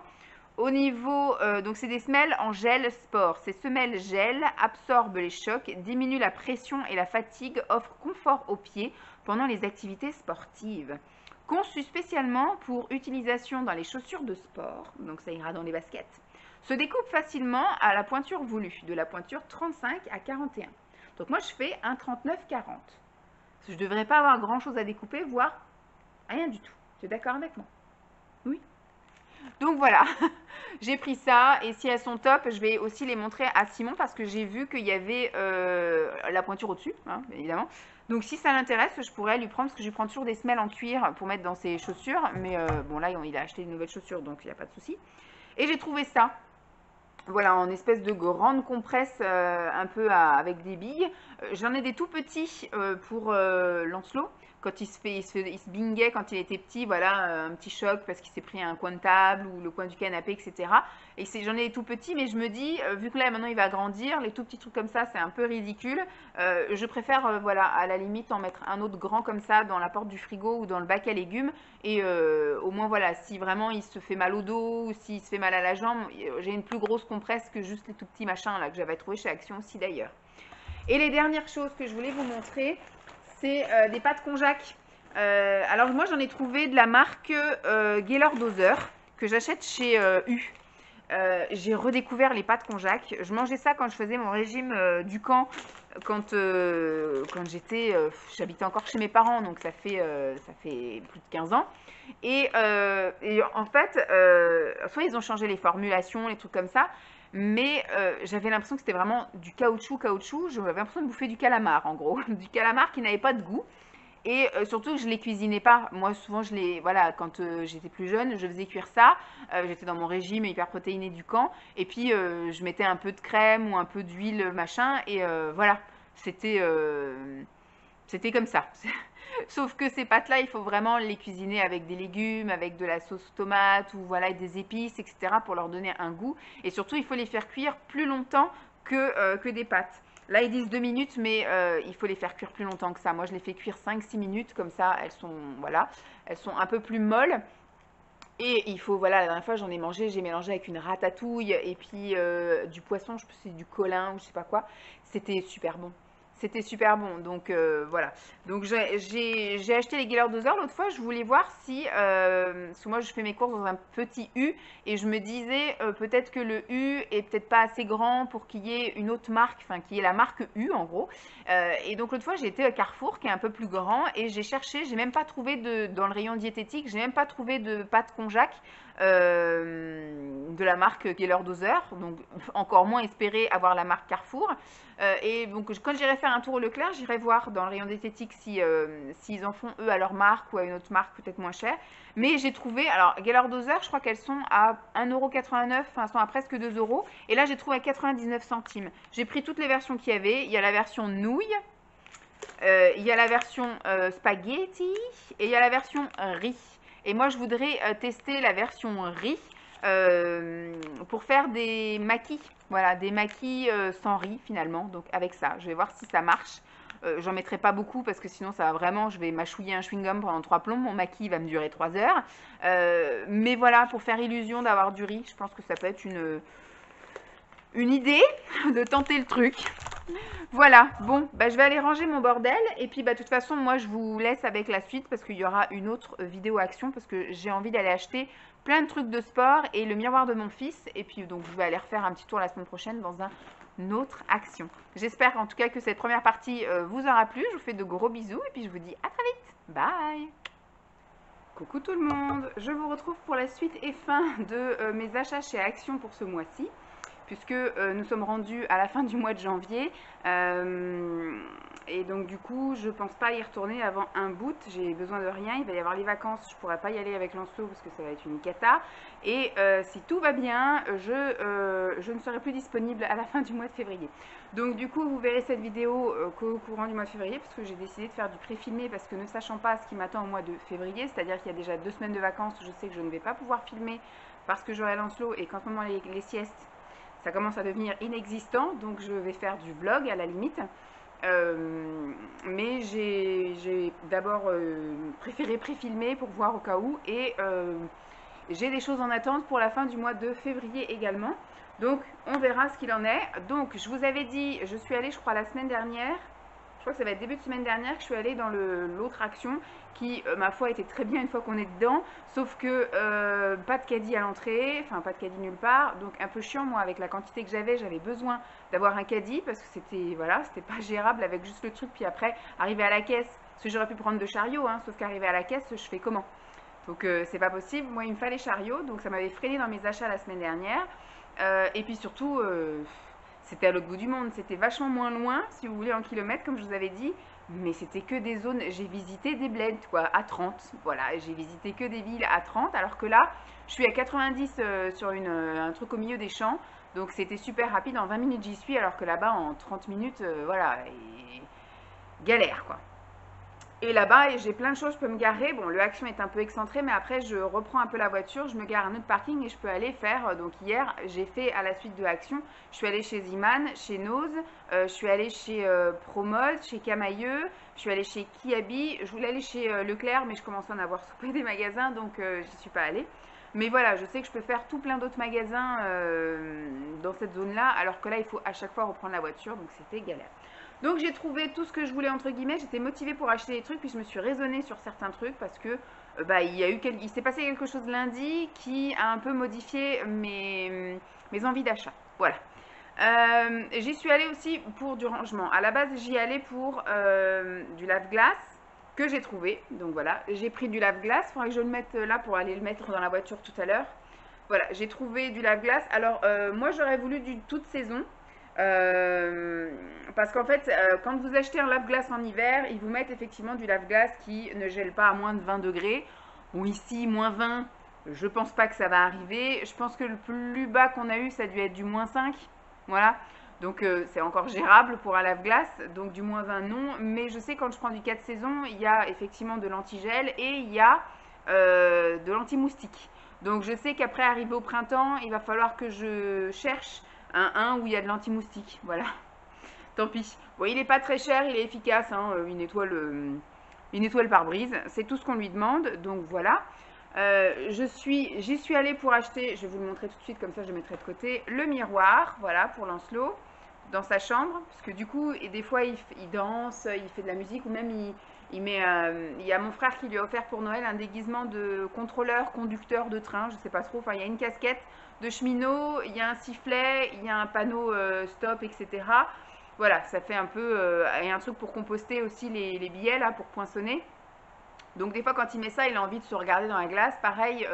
Au niveau, donc c'est des semelles en gel sport. Ces semelles gel absorbent les chocs, diminuent la pression et la fatigue, offrent confort aux pieds pendant les activités sportives. Conçues spécialement pour utilisation dans les chaussures de sport, donc ça ira dans les baskets, se découpe facilement à la pointure voulue, de la pointure 35 à 41. Donc moi je fais un 39-40. Je ne devrais pas avoir grand chose à découper, voire rien du tout. Tu es d'accord avec moi? Oui. Donc voilà, j'ai pris ça et si elles sont top, je vais aussi les montrer à Simon parce que j'ai vu qu'il y avait la pointure au-dessus, hein, évidemment. Donc si ça l'intéresse, je pourrais lui prendre parce que je lui prends toujours des semelles en cuir pour mettre dans ses chaussures. Mais bon là, il a acheté de nouvelles chaussures donc il n'y a pas de souci. Et j'ai trouvé ça. Voilà, en espèce de grande compresse un peu avec des billes. J'en ai des tout petits pour Lancelot. Quand il se binguait quand il était petit, voilà, un petit choc parce qu'il s'est pris un coin de table ou le coin du canapé, etc. Et j'en ai des tout petits, mais je me dis, vu que là maintenant il va grandir, les tout petits trucs comme ça, c'est un peu ridicule. Je préfère, voilà, à la limite en mettre un autre grand comme ça dans la porte du frigo ou dans le bac à légumes. Et au moins, voilà, si vraiment il se fait mal au dos ou s'il se fait mal à la jambe, j'ai une plus grosse compresse que juste les tout petits machins là que j'avais trouvé chez Action aussi d'ailleurs. Et les dernières choses que je voulais vous montrer, c'est des pâtes konjac. Alors moi j'en ai trouvé de la marque Gaylor Dozer que j'achète chez U. J'ai redécouvert les pâtes konjac. Je mangeais ça quand je faisais mon régime du camp, quand j'habitais encore chez mes parents, donc ça fait plus de 15 ans. Et en fait, soit ils ont changé les formulations, les trucs comme ça, mais j'avais l'impression que c'était vraiment du caoutchouc. J'avais l'impression de bouffer du calamar, en gros. Du calamar qui n'avait pas de goût. Et surtout, je ne les cuisinais pas. Moi, souvent, voilà, quand j'étais plus jeune, je faisais cuire ça. J'étais dans mon régime hyper protéiné du camp. Et puis, je mettais un peu de crème ou un peu d'huile, machin. Et voilà, c'était comme ça. Sauf que ces pâtes-là, il faut vraiment les cuisiner avec des légumes, avec de la sauce tomate ou voilà, des épices, etc. pour leur donner un goût. Et surtout, il faut les faire cuire plus longtemps que des pâtes. Là, ils disent 2 minutes, mais il faut les faire cuire plus longtemps que ça. Moi, je les fais cuire 5-6 minutes, comme ça, elles sont un peu plus molles. Et il faut, voilà, la dernière fois, j'en ai mangé, j'ai mélangé avec une ratatouille et puis du poisson, je sais pas si c'est du colin ou je sais pas quoi. C'était super bon. c'était super bon. Donc voilà. Donc j'ai acheté les Geller Dozer l'autre fois. Je voulais voir si, parce que moi je fais mes courses dans un petit U et je me disais peut-être que le U est peut-être pas assez grand pour qu'il y ait une autre marque, enfin qu'il y ait la marque U en gros. Et donc l'autre fois j'ai été à Carrefour qui est un peu plus grand et j'ai cherché, j'ai même pas trouvé dans le rayon diététique, j'ai même pas trouvé de pâte konjac. De la marque Geller Dozer, donc encore moins espérer avoir la marque Carrefour. Et donc quand j'irai faire un tour au Leclerc, j'irai voir dans le rayon diététique si, s'ils en font eux à leur marque ou à une autre marque peut-être moins chère. Mais j'ai trouvé, alors Geller Dozer, je crois qu'elles sont à 1,89 €, enfin elles sont à presque 2 €. Et là j'ai trouvé à 99 centimes. J'ai pris toutes les versions qu'il y avait. Il y a la version nouille, il y a la version spaghetti et il y a la version riz. Et moi, je voudrais tester la version riz pour faire des maquis. Voilà, des maquis sans riz finalement. Donc avec ça, je vais voir si ça marche. J'en mettrai pas beaucoup parce que sinon ça va vraiment, je vais mâchouiller un chewing-gum pendant 3 plombs. Mon maquis va me durer 3 heures. Mais voilà, pour faire illusion d'avoir du riz, je pense que ça peut être une idée de tenter le truc. Voilà, bon, bah, je vais aller ranger mon bordel et puis bah, de toute façon moi je vous laisse avec la suite parce qu'il y aura une autre vidéo action parce que j'ai envie d'aller acheter plein de trucs de sport et le miroir de mon fils et puis donc je vais aller refaire un petit tour la semaine prochaine dans une autre action. J'espère en tout cas que cette première partie vous aura plu, je vous fais de gros bisous et puis je vous dis à très vite, bye. Coucou tout le monde, je vous retrouve pour la suite et fin de mes achats chez Action pour ce mois-ci. Puisque nous sommes rendus à la fin du mois de janvier et donc du coup je pense pas y retourner avant un bout, j'ai besoin de rien, il va y avoir les vacances, je pourrais pas y aller avec Lancelot parce que ça va être une cata et si tout va bien je ne serai plus disponible à la fin du mois de février. Donc du coup vous verrez cette vidéo qu'au courant du mois de février parce que j'ai décidé de faire du pré-filmé parce que ne sachant pas ce qui m'attend au mois de février, c'est-à-dire qu'il y a déjà 2 semaines de vacances, je sais que je ne vais pas pouvoir filmer parce que j'aurai Lancelot et qu'en ce moment les siestes ça commence à devenir inexistant, donc je vais faire du vlog à la limite. Mais j'ai d'abord préféré pré-filmer pour voir au cas où. Et j'ai des choses en attente pour la fin du mois de février également. Donc on verra ce qu'il en est. Donc je vous avais dit, je suis allée je crois la semaine dernière. Je crois que ça va être début de semaine dernière que je suis allée dans l'autre action qui, ma foi, était très bien une fois qu'on est dedans. Sauf que pas de caddie à l'entrée, enfin pas de caddie nulle part. Donc un peu chiant, moi, avec la quantité que j'avais besoin d'avoir un caddie parce que c'était voilà, c'était pas gérable avec juste le truc. Puis après, arriver à la caisse, parce que j'aurais pu prendre de chariot, hein, sauf qu'arriver à la caisse, je fais comment? Donc c'est pas possible. Moi, il me fallait chariot, donc ça m'avait freiné dans mes achats la semaine dernière. Et puis surtout... c'était à l'autre bout du monde, c'était vachement moins loin, si vous voulez, en kilomètres, comme je vous avais dit, mais c'était que des zones, j'ai visité des bleds, quoi, à 30, voilà, j'ai visité que des villes à 30, alors que là, je suis à 90 sur un truc au milieu des champs, donc c'était super rapide, en 20 minutes j'y suis, alors que là-bas, en 30 minutes, voilà, et... galère, quoi. Et là-bas, j'ai plein de choses, je peux me garer. Bon, le Action est un peu excentré, mais après, je reprends un peu la voiture, je me gare à un autre parking et je peux aller faire. Donc, hier, j'ai fait à la suite de Action, je suis allée chez Ziman, chez Nose, je suis allée chez Promode, chez Camailleux, je suis allée chez Kiabi. Je voulais aller chez Leclerc, mais je commence à en avoir soupé des magasins, donc j'y suis pas allée. Mais voilà, je sais que je peux faire tout plein d'autres magasins dans cette zone-là, alors que là, il faut à chaque fois reprendre la voiture, donc c'était galère. Donc j'ai trouvé tout ce que je voulais entre guillemets, j'étais motivée pour acheter des trucs, puis je me suis raisonnée sur certains trucs parce que il s'est passé quelque chose lundi qui a un peu modifié mes envies d'achat. Voilà. J'y suis allée aussi pour du rangement. À la base, j'y allais pour du lave-glace que j'ai trouvé. Donc voilà, j'ai pris du lave-glace, il faudrait que je le mette là pour aller le mettre dans la voiture tout à l'heure. Voilà, j'ai trouvé du lave-glace. Alors moi j'aurais voulu du toute saison. Parce qu'en fait, quand vous achetez un lave-glace en hiver, ils vous mettent effectivement du lave-glace qui ne gèle pas à moins de 20 degrés. Ou ici, moins 20, je pense pas que ça va arriver. Je pense que le plus bas qu'on a eu, ça a dû être du moins 5. Voilà. Donc c'est encore gérable pour un lave-glace. Donc du moins 20, non. Mais je sais quand je prends du 4 saisons, il y a effectivement de l'antigel et il y a de l'anti-moustique. Donc je sais qu'après, arrivé au printemps, il va falloir que je cherche un où il y a de l'anti-moustique, voilà. Tant pis. Bon, il n'est pas très cher, il est efficace, hein, une étoile par brise. C'est tout ce qu'on lui demande, donc voilà. J'y suis allée pour acheter, je vais vous le montrer tout de suite, comme ça je le mettrai de côté, le miroir, voilà, pour Lancelot. dans sa chambre, parce que du coup, et des fois, il danse, il fait de la musique, ou même il met, il y a mon frère qui lui a offert pour Noël un déguisement de contrôleur, conducteur de train, je sais pas trop, enfin, il y a une casquette de cheminot, il y a un sifflet, il y a un panneau stop, etc. Voilà, ça fait un peu, et un truc pour composter aussi les billets, là, pour poinçonner. Donc des fois quand il met ça, il a envie de se regarder dans la glace. Pareil,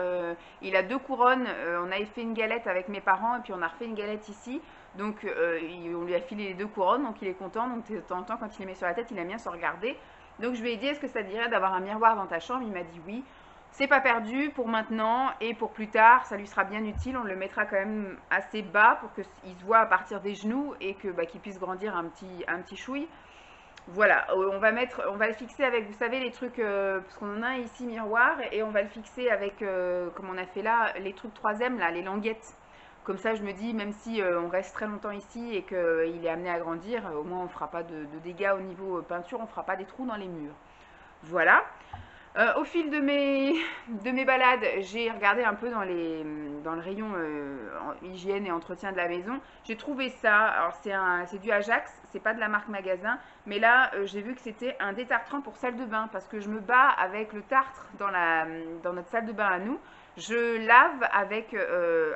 il a deux couronnes. On avait fait une galette avec mes parents et puis on a refait une galette ici. Donc on lui a filé les deux couronnes, donc il est content. Donc de temps en temps quand il les met sur la tête, il aime bien se regarder. Donc je lui ai dit, est-ce que ça te dirait d'avoir un miroir dans ta chambre? Il m'a dit oui. C'est pas perdu pour maintenant et pour plus tard, ça lui sera bien utile. On le mettra quand même assez bas pour qu'il se voit à partir des genoux et que bah, qu'il puisse grandir un petit chouille. Voilà, on va le fixer avec, vous savez, les trucs, parce qu'on en a ici miroir, et on va le fixer avec, comme on a fait là, les trucs 3M, là, les languettes. Comme ça, je me dis, même si on reste très longtemps ici et qu'il est amené à grandir, au moins on ne fera pas de dégâts au niveau peinture, on ne fera pas des trous dans les murs. Voilà. Au fil de mes balades, j'ai regardé un peu dans le rayon hygiène et entretien de la maison. J'ai trouvé ça, alors c'est du Ajax, c'est pas de la marque magasin, mais là j'ai vu que c'était un détartrant pour salle de bain parce que je me bats avec le tartre dans notre salle de bain à nous. Je lave avec,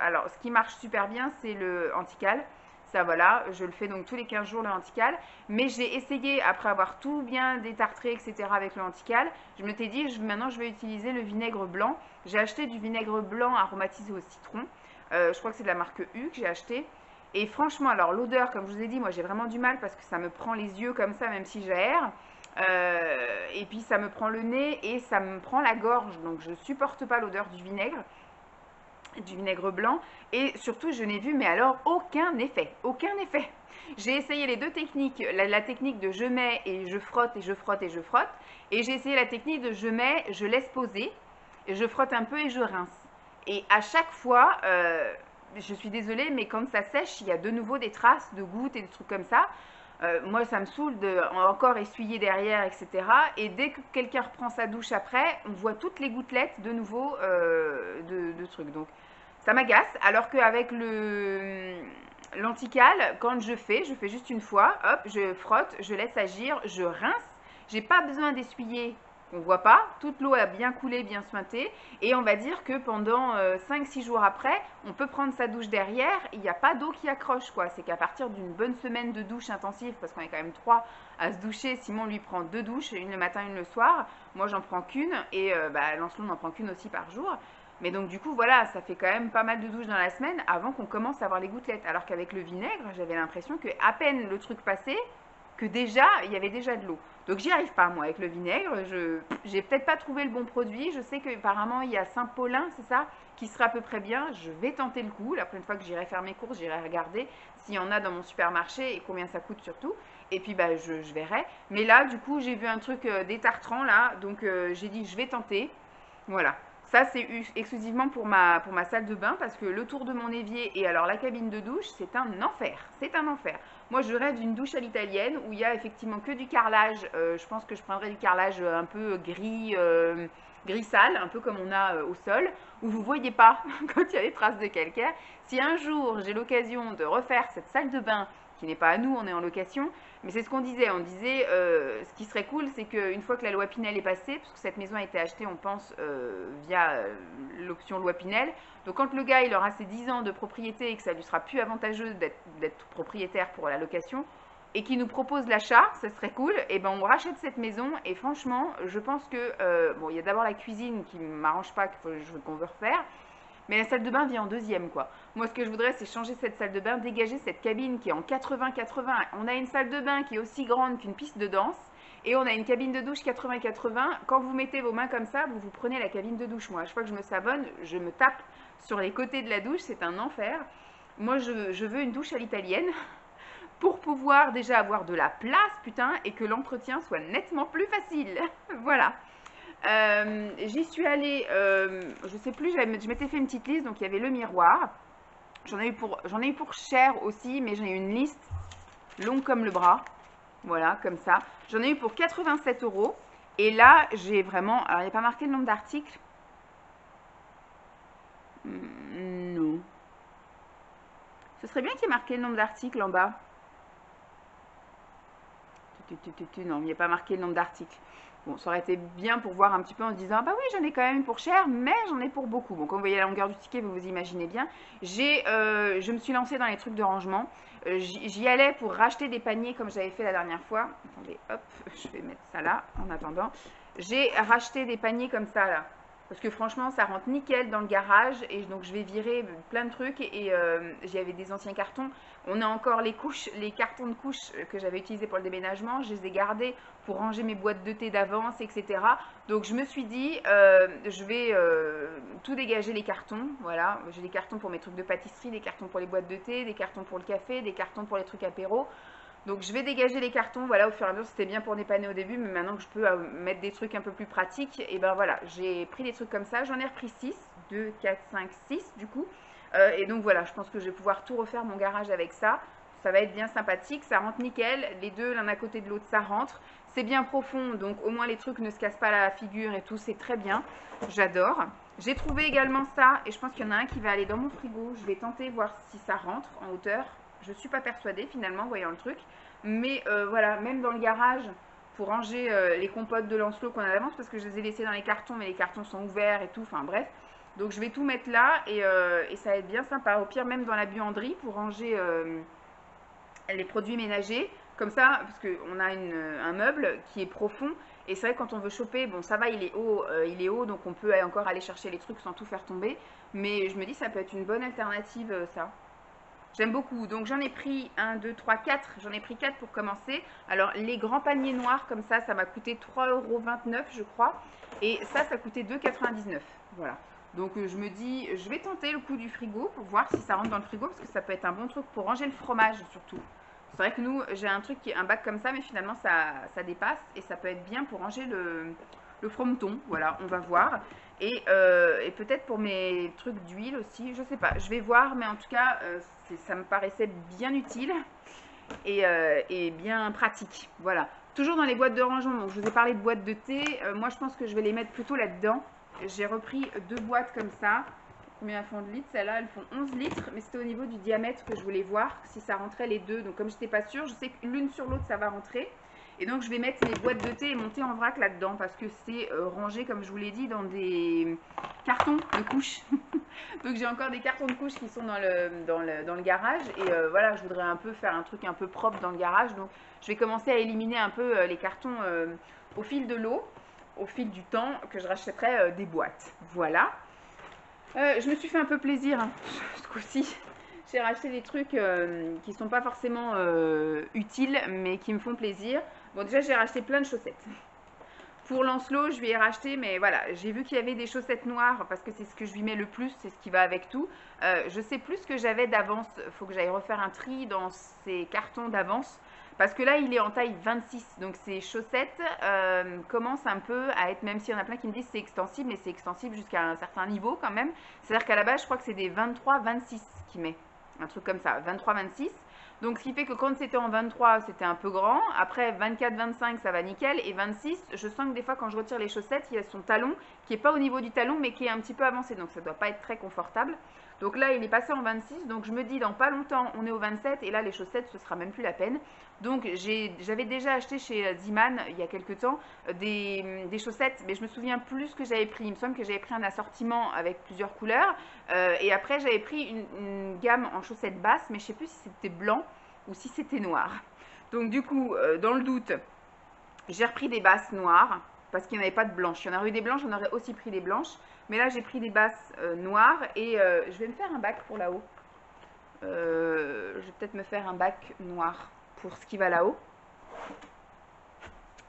alors ce qui marche super bien c'est le antical. Ça voilà, je le fais donc tous les 15 jours le antical. Mais j'ai essayé, après avoir tout bien détartré, etc. avec le antical, je me t'ai dit, maintenant je vais utiliser le vinaigre blanc. J'ai acheté du vinaigre blanc aromatisé au citron. Je crois que c'est de la marque U que j'ai acheté. Et franchement, alors l'odeur, comme je vous ai dit, moi j'ai vraiment du mal parce que ça me prend les yeux comme ça, même si j'aère. Et puis ça me prend le nez et ça me prend la gorge. Donc je supporte pas l'odeur du vinaigre blanc et surtout je n'ai vu mais alors aucun effet, aucun effet. J'ai essayé les deux techniques, la technique de je mets et je frotte et je frotte et je frotte, et j'ai essayé la technique de je mets, je laisse poser, et je frotte un peu et je rince. Et à chaque fois, je suis désolée, mais quand ça sèche, il y a de nouveau des traces de gouttes et des trucs comme ça. Moi, ça me saoule de encore essuyer derrière, etc. Et dès que quelqu'un reprend sa douche après, on voit toutes les gouttelettes de nouveau de trucs. Donc, ça m'agace. Alors qu'avec l'antical, quand je fais juste une fois, hop, je frotte, je laisse agir, je rince. J'ai pas besoin d'essuyer. On voit pas, toute l'eau a bien coulé, bien suinté, et on va dire que pendant 5-6 jours après, on peut prendre sa douche derrière, il n'y a pas d'eau qui accroche, quoi. C'est qu'à partir d'une bonne semaine de douche intensive, parce qu'on est quand même 3 à se doucher, Simon lui prend 2 douches, une le matin, une le soir, moi j'en prends qu'une, et Lancelot n'en prend qu'une aussi par jour. Mais donc du coup, voilà, ça fait quand même pas mal de douches dans la semaine avant qu'on commence à avoir les gouttelettes. Alors qu'avec le vinaigre, j'avais l'impression que à peine le truc passait, que déjà, il y avait déjà de l'eau. Donc j'y arrive pas moi avec le vinaigre, j'ai peut-être pas trouvé le bon produit, je sais qu'apparemment il y a Saint-Paulin, c'est ça, qui serait à peu près bien, je vais tenter le coup, la prochaine fois que j'irai faire mes courses, j'irai regarder s'il y en a dans mon supermarché et combien ça coûte surtout, et puis bah je verrai. Mais là du coup j'ai vu un truc détartrant là, donc j'ai dit je vais tenter, voilà. Ça, c'est exclusivement pour ma salle de bain parce que le tour de mon évier et alors la cabine de douche, c'est un enfer. C'est un enfer. Moi, je rêve d'une douche à l'italienne où il y a effectivement que du carrelage. Je pense que je prendrais du carrelage un peu gris, gris sale, un peu comme on a au sol, où vous ne voyez pas quand il y a des traces de calcaire. Si un jour j'ai l'occasion de refaire cette salle de bain, qui n'est pas à nous, on est en location, mais c'est ce qu'on disait. On disait, ce qui serait cool, c'est qu'une fois que la loi Pinel est passée, parce que cette maison a été achetée, on pense, via l'option loi Pinel, donc quand le gars il aura ses 10 ans de propriété et que ça lui sera plus avantageux d'être propriétaire pour la location, et qu'il nous propose l'achat, ça serait cool, et ben on rachète cette maison, et franchement, je pense que, bon, il y a d'abord la cuisine qui ne m'arrange pas, qu'on veut refaire, mais la salle de bain vient en deuxième, quoi. Moi, ce que je voudrais, c'est changer cette salle de bain, dégager cette cabine qui est en 80-80. On a une salle de bain qui est aussi grande qu'une piste de danse. Et on a une cabine de douche 80-80. Quand vous mettez vos mains comme ça, vous prenez la cabine de douche. Moi, à chaque fois que je me savonne, je me tape sur les côtés de la douche. C'est un enfer. Moi, je veux une douche à l'italienne pour pouvoir déjà avoir de la place, putain, et que l'entretien soit nettement plus facile. Voilà. J'y suis allée, je sais plus, je m'étais fait une petite liste, donc il y avait le miroir. J'en ai eu pour cher aussi, mais j'en ai eu une liste longue comme le bras. Voilà, comme ça. J'en ai eu pour 87 €. Et là, j'ai vraiment... Alors, il n'y a pas marqué le nombre d'articles. Non. Ce serait bien qu'il y ait marqué le nombre d'articles en bas. Non, il n'y a pas marqué le nombre d'articles. Bon, ça aurait été bien pour voir un petit peu en se disant, ah bah oui, j'en ai quand même pour cher, mais j'en ai pour beaucoup. Bon, quand vous voyez la longueur du ticket, vous vous imaginez bien. Je me suis lancée dans les trucs de rangement. J'y allais pour racheter des paniers comme j'avais fait la dernière fois. Attendez, hop, je vais mettre ça là en attendant. J'ai racheté des paniers comme ça là. Parce que franchement, ça rentre nickel dans le garage. Et donc, je vais virer plein de trucs. Et j'avais des anciens cartons. On a encore les couches, les cartons de couches que j'avais utilisés pour le déménagement. Je les ai gardés pour ranger mes boîtes de thé d'avance, etc. Donc, je me suis dit, je vais tout dégager les cartons. Voilà, j'ai des cartons pour mes trucs de pâtisserie, des cartons pour les boîtes de thé, des cartons pour le café, des cartons pour les trucs apéro. Donc je vais dégager les cartons, voilà, au fur et à mesure, c'était bien pour dépanner au début, mais maintenant que je peux mettre des trucs un peu plus pratiques, et ben voilà, j'ai pris des trucs comme ça, j'en ai repris 6, 2, 4, 5, 6 du coup, et donc voilà, je pense que je vais pouvoir tout refaire mon garage avec ça, ça va être bien sympathique, ça rentre nickel, les deux l'un à côté de l'autre ça rentre, c'est bien profond, donc au moins les trucs ne se cassent pas la figure et tout, c'est très bien, j'adore. J'ai trouvé également ça, et je pense qu'il y en a un qui va aller dans mon frigo, je vais tenter voir si ça rentre en hauteur. Je ne suis pas persuadée finalement, voyant le truc. Mais voilà, même dans le garage, pour ranger les compotes de Lancelot qu'on a d'avance, parce que je les ai laissées dans les cartons, mais les cartons sont ouverts et tout, enfin bref. Donc je vais tout mettre là et ça va être bien sympa. Au pire, même dans la buanderie, pour ranger les produits ménagers. Comme ça, parce qu'on a un meuble qui est profond. Et c'est vrai que quand on veut choper, bon ça va, il est haut, donc on peut encore aller chercher les trucs sans tout faire tomber. Mais je me dis, ça peut être une bonne alternative, ça. J'aime beaucoup. Donc j'en ai pris 1, 2, 3, 4. J'en ai pris 4 pour commencer. Alors les grands paniers noirs comme ça m'a coûté 3,29 € je crois. Et ça coûtait 2,99 €. Voilà. Donc je me dis, je vais tenter le coup du frigo pour voir si ça rentre dans le frigo. Parce que ça peut être un bon truc pour ranger le fromage surtout. C'est vrai que nous, j'ai un bac comme ça, mais finalement ça dépasse. Et ça peut être bien pour ranger le frometon. Voilà, on va voir. Et peut-être pour mes trucs d'huile aussi, je sais pas, je vais voir, mais en tout cas, ça me paraissait bien utile et bien pratique. Voilà. Toujours dans les boîtes de rangement, donc je vous ai parlé de boîtes de thé, moi je pense que je vais les mettre plutôt là-dedans. J'ai repris 2 boîtes comme ça. Combien elles font de litres? Celles-là, elles font 11 litres, mais c'était au niveau du diamètre que je voulais voir si ça rentrait les deux. Donc comme je n'étais pas sûre, je sais que l'une sur l'autre ça va rentrer. Et donc je vais mettre les boîtes de thé et monter en vrac là-dedans parce que c'est rangé, comme je vous l'ai dit, dans des cartons de couches. Donc j'ai encore des cartons de couches qui sont dans le garage. Et voilà, je voudrais un peu faire un truc un peu propre dans le garage. Donc je vais commencer à éliminer un peu les cartons au fil de l'eau, au fil du temps, que je rachèterai des boîtes. Voilà. Je me suis fait un peu plaisir hein, ce coup-ci. J'ai racheté des trucs qui ne sont pas forcément utiles, mais qui me font plaisir. Bon, déjà, j'ai racheté plein de chaussettes. Pour Lancelot, je lui ai racheté, mais voilà, j'ai vu qu'il y avait des chaussettes noires, parce que c'est ce que je lui mets le plus, c'est ce qui va avec tout. Je sais plus ce que j'avais d'avance, il faut que j'aille refaire un tri dans ces cartons d'avance, parce que là, il est en taille 26, donc ces chaussettes commencent un peu à être, même s'il y en a plein qui me disent c'est extensible, mais c'est extensible jusqu'à un certain niveau quand même. C'est-à-dire qu'à la base, je crois que c'est des 23-26 qu'il met, un truc comme ça, 23-26. Donc ce qui fait que quand c'était en 23, c'était un peu grand. Après 24-25, ça va nickel. Et 26, je sens que des fois quand je retire les chaussettes, il y a son talon qui n'est pas au niveau du talon, mais qui est un petit peu avancé. Donc ça ne doit pas être très confortable. Donc là, il est passé en 26. Donc je me dis, dans pas longtemps, on est au 27. Et là, les chaussettes, ce sera même plus la peine. Donc j'avais déjà acheté chez Ziman, il y a quelques temps, des chaussettes. Mais je me souviens plus ce que j'avais pris. Il me semble que j'avais pris un assortiment avec plusieurs couleurs. Et après, j'avais pris une gamme en chaussettes basses. Mais je ne sais plus si c'était blanc ou si c'était noir. Donc du coup, dans le doute, j'ai repris des basses noires parce qu'il n'y en avait pas de blanches. Il y en aurait eu des blanches, j'en aurais aussi pris des blanches. Mais là, j'ai pris des basses noires et je vais me faire un bac pour là-haut. Je vais peut-être me faire un bac noir pour ce qui va là-haut.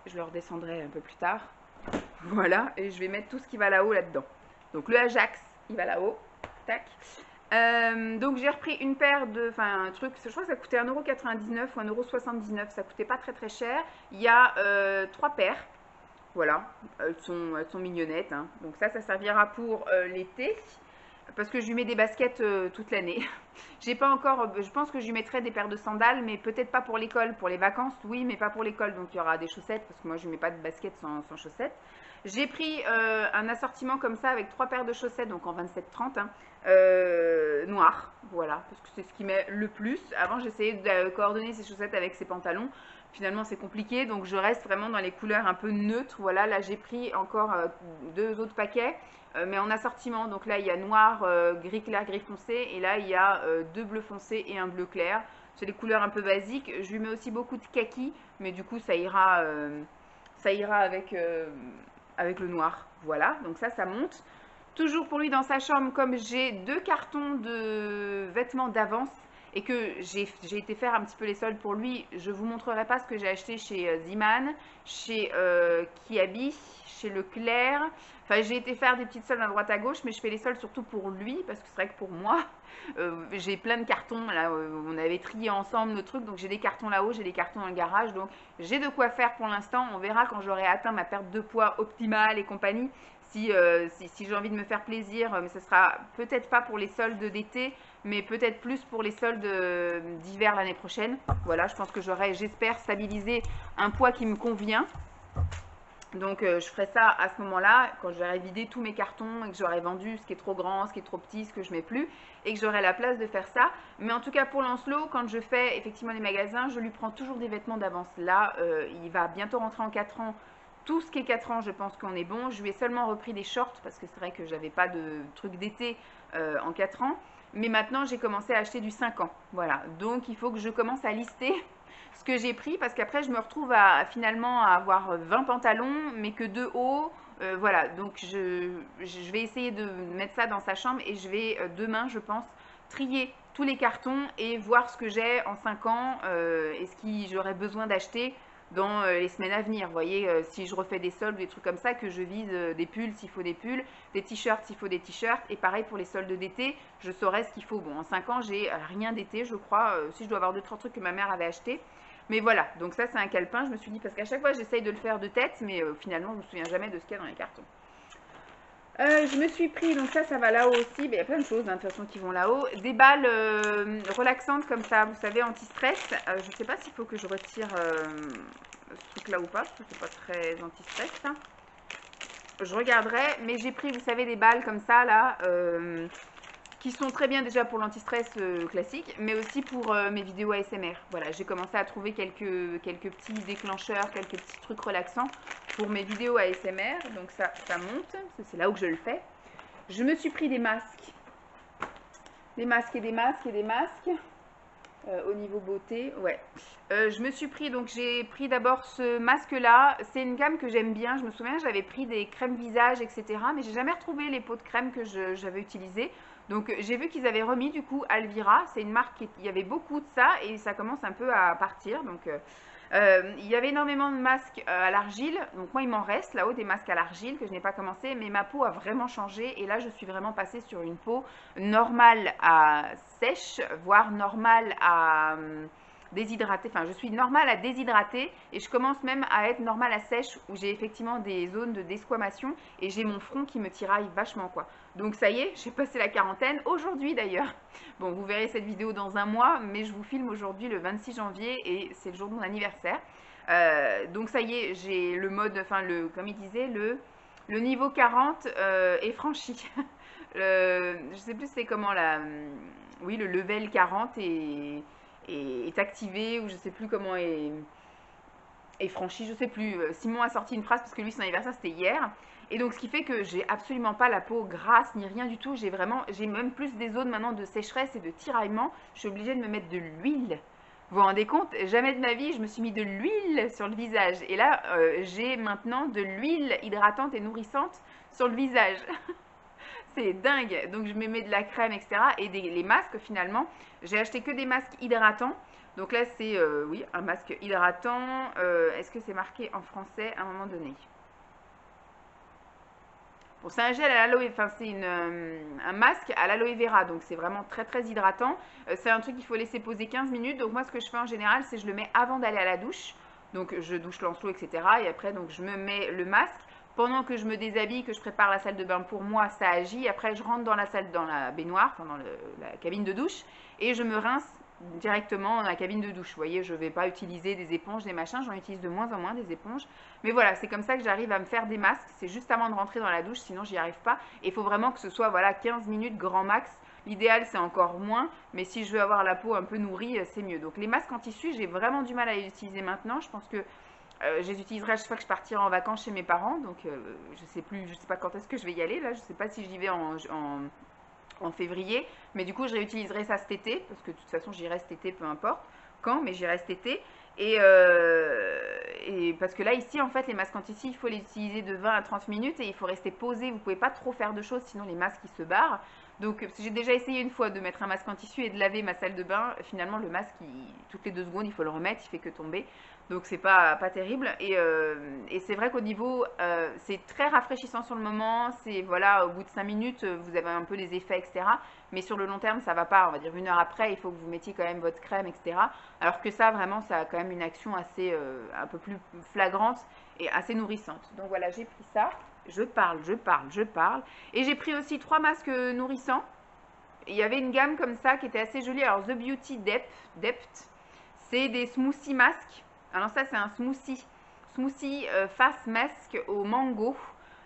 Je le redescendrai un peu plus tard. Voilà, et je vais mettre tout ce qui va là-haut là-dedans. Donc le Ajax, il va là-haut. Tac. Donc j'ai repris une paire de, enfin un truc, je crois que ça coûtait 1,99 € ou 1,79 €, ça coûtait pas très très cher. Il y a 3 paires, voilà, elles sont mignonnettes, hein. Donc ça servira pour l'été, parce que je lui mets des baskets toute l'année. J'ai pas encore, je pense que je lui mettrai des paires de sandales, mais peut-être pas pour l'école. Pour les vacances, oui, mais pas pour l'école. Donc il y aura des chaussettes, parce que moi je lui mets pas de basket sans chaussettes. J'ai pris un assortiment comme ça avec 3 paires de chaussettes, donc en 27-30, hein, noires, voilà, parce que c'est ce qui met le plus. Avant, j'essayais de coordonner ces chaussettes avec ses pantalons. Finalement, c'est compliqué, donc je reste vraiment dans les couleurs un peu neutres. Voilà, là, j'ai pris encore 2 autres paquets, mais en assortiment. Donc là, il y a noir, gris clair, gris foncé, et là, il y a 2 bleus foncés et un bleu clair. C'est des couleurs un peu basiques. Je lui mets aussi beaucoup de kaki, mais du coup, ça ira avec le noir. Voilà, donc ça monte. Toujours pour lui dans sa chambre, comme j'ai 2 cartons de vêtements d'avance et que j'ai été faire un petit peu les soldes pour lui, je ne vous montrerai pas ce que j'ai acheté chez Ziman, chez Kiabi, chez Leclerc. Enfin, j'ai été faire des petites soldes à droite à gauche, mais je fais les soldes surtout pour lui, parce que c'est vrai que pour moi, j'ai plein de cartons. Là, on avait trié ensemble nos trucs, donc j'ai des cartons là-haut, j'ai des cartons dans le garage, donc j'ai de quoi faire pour l'instant. On verra quand j'aurai atteint ma perte de poids optimale et compagnie. Si j'ai envie de me faire plaisir, mais ce sera peut-être pas pour les soldes d'été, mais peut-être plus pour les soldes d'hiver l'année prochaine. Voilà, je pense que j'espère, stabiliser un poids qui me convient. Donc je ferai ça à ce moment-là, quand j'aurai vidé tous mes cartons et que j'aurai vendu ce qui est trop grand, ce qui est trop petit, ce que je mets plus, et que j'aurai la place de faire ça. Mais en tout cas pour Lancelot, quand je fais effectivement les magasins, je lui prends toujours des vêtements d'avance. Là, il va bientôt rentrer en 4 ans. Tout ce qui est 4 ans, je pense qu'on est bon. Je lui ai seulement repris des shorts parce que c'est vrai que j'avais pas de trucs d'été en 4 ans. Mais maintenant, j'ai commencé à acheter du 5 ans. Voilà, donc il faut que je commence à lister ce que j'ai pris parce qu'après, je me retrouve finalement à avoir 20 pantalons, mais que 2 hauts. Voilà, donc je vais essayer de mettre ça dans sa chambre et je vais demain, je pense, trier tous les cartons et voir ce que j'ai en 5 ans et ce que j'aurais besoin d'acheter dans les semaines à venir. Vous voyez, si je refais des soldes, des trucs comme ça, que je vise des pulls s'il faut des pulls, des t-shirts s'il faut des t-shirts. Et pareil pour les soldes d'été, je saurai ce qu'il faut. Bon, en 5 ans, j'ai rien d'été, je crois. Si je dois avoir 2-3 trucs que ma mère avait acheté. Mais voilà, donc ça c'est un calepin, je me suis dit, parce qu'à chaque fois j'essaye de le faire de tête, mais finalement je ne me souviens jamais de ce qu'il y a dans les cartons. Je me suis pris, donc ça va là-haut aussi, mais il y a plein de choses hein, de toute façon qui vont là-haut. Des balles relaxantes comme ça, vous savez, anti-stress. Je ne sais pas s'il faut que je retire ce truc-là ou pas, parce que c'est pas très anti-stress. Hein. Je regarderai, mais j'ai pris, vous savez, des balles comme ça là, qui sont très bien déjà pour l'anti-stress classique, mais aussi pour mes vidéos ASMR. Voilà, j'ai commencé à trouver quelques petits déclencheurs, quelques petits trucs relaxants pour mes vidéos ASMR. Donc ça monte, c'est là où je le fais. Je me suis pris des masques. Des masques et des masques et des masques. Au niveau beauté, ouais. Je me suis pris, donc j'ai pris d'abord ce masque-là. C'est une gamme que j'aime bien. Je me souviens, j'avais pris des crèmes visage, etc. Mais j'ai jamais retrouvé les pots de crème que j'avais utilisés. Donc j'ai vu qu'ils avaient remis du coup Alvira, c'est une marque il y avait beaucoup de ça et ça commence un peu à partir. Donc il y avait énormément de masques à l'argile, donc moi il m'en reste là-haut des masques à l'argile que je n'ai pas commencé, mais ma peau a vraiment changé et là je suis vraiment passée sur une peau normale à sèche, voire normale à déshydratée, enfin je suis normale à déshydrater et je commence même à être normale à sèche où j'ai effectivement des zones de desquamation et j'ai mon front qui me tiraille vachement quoi. Donc ça y est, j'ai passé la quarantaine, aujourd'hui d'ailleurs. Bon, vous verrez cette vidéo dans un mois, mais je vous filme aujourd'hui le 26 janvier et c'est le jour de mon anniversaire. Donc ça y est, j'ai le mode, enfin comme il disait, le niveau 40 est franchi. Je sais plus c'est comment là, oui le level 40 est activé ou je sais plus comment est franchi, je sais plus. Simon a sorti une phrase parce que lui son anniversaire c'était hier. Et donc ce qui fait que j'ai absolument pas la peau grasse ni rien du tout. J'ai même plus des zones maintenant de sécheresse et de tiraillement. Je suis obligée de me mettre de l'huile. Vous vous rendez compte? Jamais de ma vie je me suis mis de l'huile sur le visage. Et là j'ai maintenant de l'huile hydratante et nourrissante sur le visage. C'est dingue. Donc je me mets de la crème, etc. Et les masques finalement, j'ai acheté que des masques hydratants. Donc là c'est oui un masque hydratant. Est-ce que c'est marqué en français à un moment donné? Bon, c'est un gel à l'aloe, enfin c'est un masque à l'aloe vera, donc c'est vraiment très très hydratant. C'est un truc qu'il faut laisser poser 15 minutes. Donc moi ce que je fais en général, c'est je le mets avant d'aller à la douche. Donc je douche Lancelot, etc. Et après donc je me mets le masque Pendant que je me déshabille, que je prépare la salle de bain pour moi, ça agit. Après, je rentre dans la salle, dans la baignoire, enfin dans la cabine de douche, et je me rince directement dans la cabine de douche. Vous voyez, je ne vais pas utiliser des éponges, des machins, j'en utilise de moins en moins des éponges. Mais voilà, c'est comme ça que j'arrive à me faire des masques. C'est juste avant de rentrer dans la douche, sinon j'y arrive pas. Et il faut vraiment que ce soit voilà 15 minutes grand max. L'idéal, c'est encore moins, mais si je veux avoir la peau un peu nourrie, c'est mieux. Donc les masques en tissu, j'ai vraiment du mal à les utiliser maintenant. Je pense que je les utiliserai chaque fois que je partirai en vacances chez mes parents. Donc je sais pas quand est-ce que je vais y aller. Là, je sais pas si j'y vais en février. Mais du coup, je réutiliserai ça cet été, parce que de toute façon, j'y reste cet été, peu importe quand, mais j'y reste cet été. Et parce que là, ici, en fait, les masques en tissu, il faut les utiliser de 20 à 30 minutes et il faut rester posé. Vous pouvez pas trop faire de choses, sinon les masques, ils se barrent. Donc, j'ai déjà essayé une fois de mettre un masque en tissu et de laver ma salle de bain. Finalement, le masque, toutes les 2 secondes, il faut le remettre, il fait que tomber. Donc, c'est pas terrible. Et c'est vrai qu'au niveau, c'est très rafraîchissant sur le moment. C'est, voilà, au bout de 5 minutes, vous avez un peu les effets, etc. Mais sur le long terme, ça va pas. On va dire 1 heure après, il faut que vous mettiez quand même votre crème, etc. Alors que ça, vraiment, ça a quand même une action assez, un peu plus flagrante et assez nourrissante. Donc voilà, j'ai pris ça. Je parle. Et j'ai pris aussi 3 masques nourrissants. Il y avait une gamme comme ça qui était assez jolie. Alors, The Beauty Depth, c'est des smoothie masques. Alors ça, c'est un smoothie face mask au mango,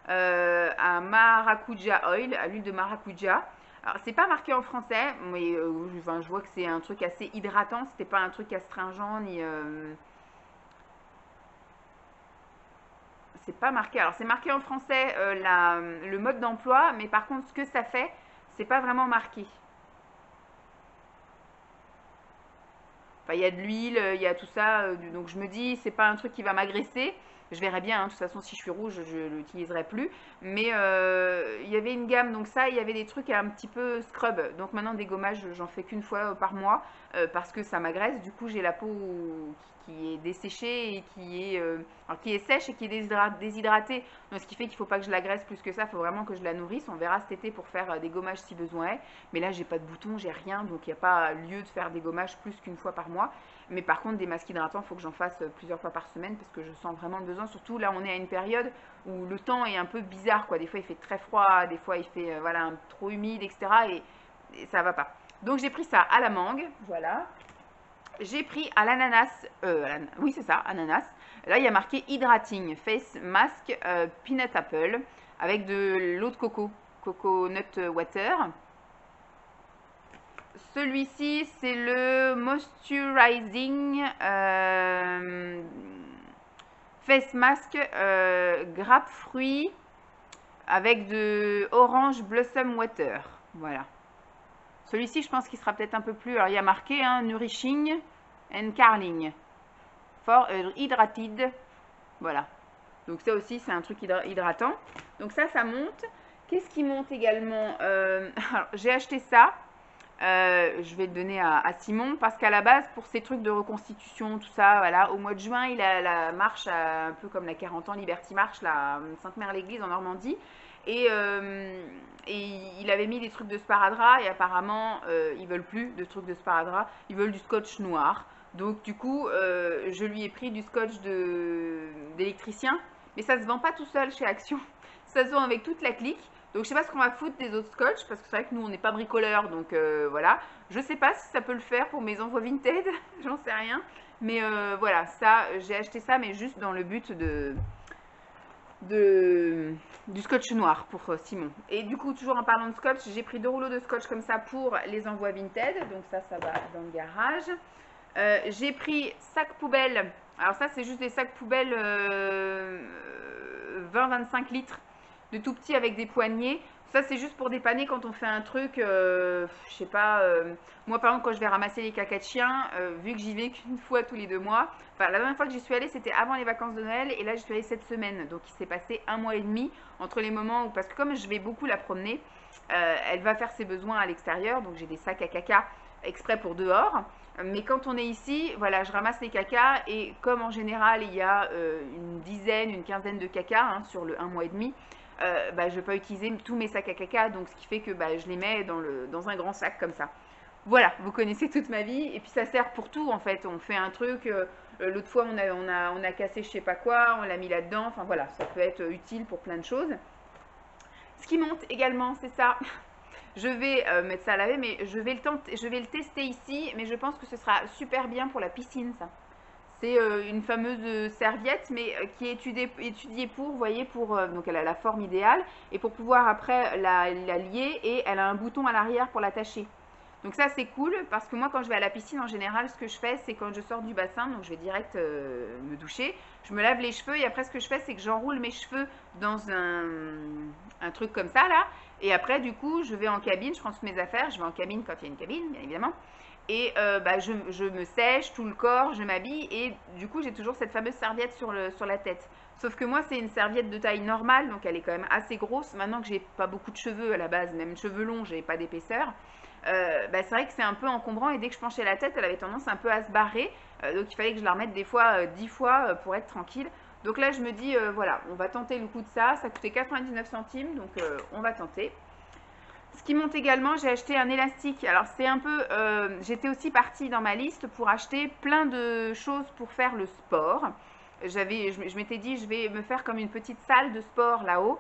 à maracuja oil, à l'huile de maracuja. Alors, c'est pas marqué en français, mais enfin, je vois que c'est un truc assez hydratant. C'était pas un truc astringent ni. C'est pas marqué. Alors, c'est marqué en français le mode d'emploi, mais par contre, ce que ça fait, c'est pas vraiment marqué. Enfin, il y a de l'huile, il y a tout ça. Donc, je me dis, c'est pas un truc qui va m'agresser. Je verrai bien, hein, de toute façon, si je suis rouge, je ne l'utiliserai plus. Mais il y avait une gamme, donc ça, il y avait des trucs un petit peu scrub. Donc maintenant, des gommages, j'en fais qu'une fois par mois parce que ça m'agresse. Du coup, j'ai la peau qui est desséchée et qui est sèche et qui est déshydratée. Donc, ce qui fait qu'il ne faut pas que je la graisse plus que ça. Il faut vraiment que je la nourrisse. On verra cet été pour faire des gommages si besoin est. Mais là, j'ai pas de boutons, j'ai rien. Donc, il n'y a pas lieu de faire des gommages plus qu'une fois par mois. Mais par contre, des masques hydratants, il faut que j'en fasse plusieurs fois par semaine parce que je sens vraiment le besoin. Surtout là, on est à une période où le temps est un peu bizarre, quoi. Des fois, il fait très froid, des fois, il fait voilà, trop humide, etc. Et ça va pas. Donc, j'ai pris ça à la mangue, voilà. J'ai pris à l'ananas, oui, c'est ça, ananas. Là, il y a marqué Hydrating Face Mask Peanut Apple avec de l'eau de coco, coconut water. Celui-ci, c'est le Moisturizing Face Mask grappe fruit avec de Orange Blossom Water. Voilà. Celui-ci, je pense qu'il sera peut-être un peu plus... Alors, il y a marqué hein, Nourishing and Curling for Hydrated. Voilà. Donc, ça aussi, c'est un truc hydratant. Donc, ça monte. Qu'est-ce qui monte également alors, j'ai acheté ça. Je vais le donner à Simon parce qu'à la base pour ces trucs de reconstitution tout ça voilà au mois de juin il a la marche un peu comme la 40 ans Liberty March la Sainte-Mère-l'Église en Normandie et il avait mis des trucs de sparadrap et apparemment ils veulent plus de trucs de sparadrap, ils veulent du scotch noir. Donc du coup je lui ai pris du scotch d'électricien, mais ça se vend pas tout seul chez Action, ça se vend avec toute la clique. Donc je sais pas ce qu'on va foutre des autres scotch parce que c'est vrai que nous on n'est pas bricoleurs donc voilà. Je sais pas si ça peut le faire pour mes envois Vinted, j'en sais rien. Mais voilà, ça j'ai acheté ça mais juste dans le but du scotch noir pour Simon. Et du coup toujours en parlant de scotch, j'ai pris 2 rouleaux de scotch comme ça pour les envois Vinted. Donc ça va dans le garage. J'ai pris sac poubelle. Alors ça c'est juste des sacs poubelle 20-25 litres. De tout petit avec des poignées. Ça, c'est juste pour dépanner quand on fait un truc, je sais pas, moi par exemple quand je vais ramasser les caca de chien, vu que j'y vais qu'une fois tous les 2 mois, enfin la dernière fois que j'y suis allée c'était avant les vacances de Noël et là j'y suis allée cette semaine, donc il s'est passé 1 mois et demi entre les moments où, parce que comme je vais beaucoup la promener, elle va faire ses besoins à l'extérieur, donc j'ai des sacs à caca exprès pour dehors. Mais quand on est ici, voilà, je ramasse les cacas et comme en général il y a une quinzaine de cacas hein, sur le 1 mois et demi, je ne vais pas utiliser tous mes sacs à caca, donc ce qui fait que je les mets dans un grand sac comme ça. Voilà, vous connaissez toute ma vie, et puis ça sert pour tout en fait. On fait un truc, L'autre fois, on a cassé je sais pas quoi, on l'a mis là-dedans. Enfin voilà, ça peut être utile pour plein de choses. Ce qui monte également, c'est ça. Je vais mettre ça à laver, mais je vais le tester ici, mais je pense que ce sera super bien pour la piscine, ça. C'est une fameuse serviette, mais qui est étudiée pour, vous voyez, donc elle a la forme idéale, et pour pouvoir après la lier, et elle a un bouton à l'arrière pour l'attacher. Donc ça c'est cool, parce que moi quand je vais à la piscine, en général, ce que je fais, c'est quand je sors du bassin, donc je vais direct me doucher, je me lave les cheveux, et après ce que je fais, c'est que j'enroule mes cheveux dans un truc comme ça, là, et après du coup, je vais en cabine, je prends toutes mes affaires, je vais en cabine quand il y a une cabine, bien évidemment, et je me sèche tout le corps, je m'habille et du coup j'ai toujours cette fameuse serviette sur la tête. Sauf que moi c'est une serviette de taille normale, donc elle est quand même assez grosse. Maintenant que j'ai pas beaucoup de cheveux à la base, même cheveux longs, j'ai pas d'épaisseur. C'est vrai que c'est un peu encombrant et dès que je penchais la tête, elle avait tendance un peu à se barrer. Donc il fallait que je la remette des fois 10 fois pour être tranquille. Donc là je me dis voilà, on va tenter le coup de ça. Ça coûtait 99 centimes, donc on va tenter. Ce qui monte également, j'ai acheté un élastique. Alors c'est un peu, j'étais aussi partie dans ma liste pour acheter plein de choses pour faire le sport. Je m'étais dit, je vais me faire comme une petite salle de sport là-haut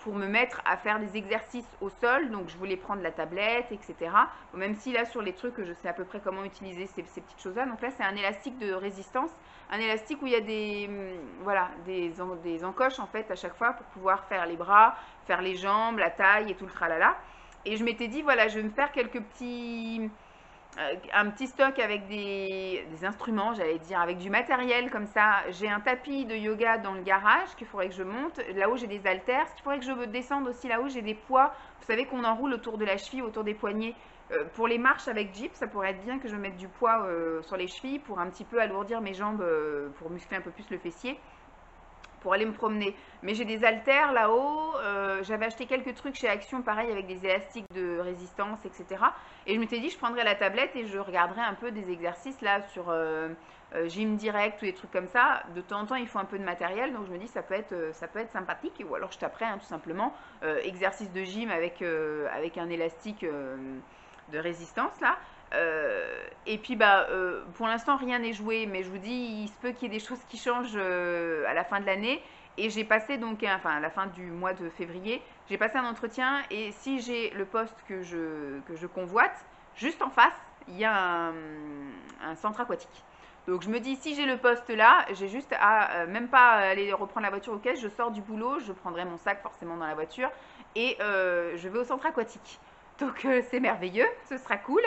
pour me mettre à faire des exercices au sol. Donc je voulais prendre la tablette, etc. Même si là sur les trucs, je sais à peu près comment utiliser ces petites choses-là. Donc là c'est un élastique de résistance, un élastique où il y a voilà, des encoches en fait à chaque fois pour pouvoir faire les bras, faire les jambes, la taille et tout le tralala. Et je m'étais dit, voilà, je vais me faire un petit stock avec des instruments, j'allais dire, avec du matériel comme ça. J'ai un tapis de yoga dans le garage qu'il faudrait que je monte. Là-haut, j'ai des haltères. Ce qu'il faudrait que je descende aussi là-haut, j'ai des poids. Vous savez qu'on enroule autour de la cheville, autour des poignets. Pour les marches avec Jeep, ça pourrait être bien que je mette du poids sur les chevilles pour un petit peu alourdir mes jambes, pour muscler un peu plus le fessier, pour aller me promener. Mais j'ai des haltères là-haut, j'avais acheté quelques trucs chez Action, pareil, avec des élastiques de résistance, etc. Et je m'étais dit, je prendrais la tablette et je regarderais un peu des exercices là sur Gym Direct ou des trucs comme ça. De temps en temps, il faut un peu de matériel, donc je me dis, ça peut être sympathique. Ou alors je taperais hein, tout simplement exercice de gym avec un élastique de résistance là. Et puis pour l'instant rien n'est joué, mais je vous dis il se peut qu'il y ait des choses qui changent à la fin de l'année. Et j'ai passé donc, enfin à la fin du mois de février, j'ai passé un entretien et si j'ai le poste que je convoite, juste en face, il y a un centre aquatique. Donc je me dis si j'ai le poste là, j'ai juste à même pas aller reprendre la voiture aux caisses, je sors du boulot, je prendrai mon sac forcément dans la voiture et je vais au centre aquatique. Donc c'est merveilleux, ce sera cool.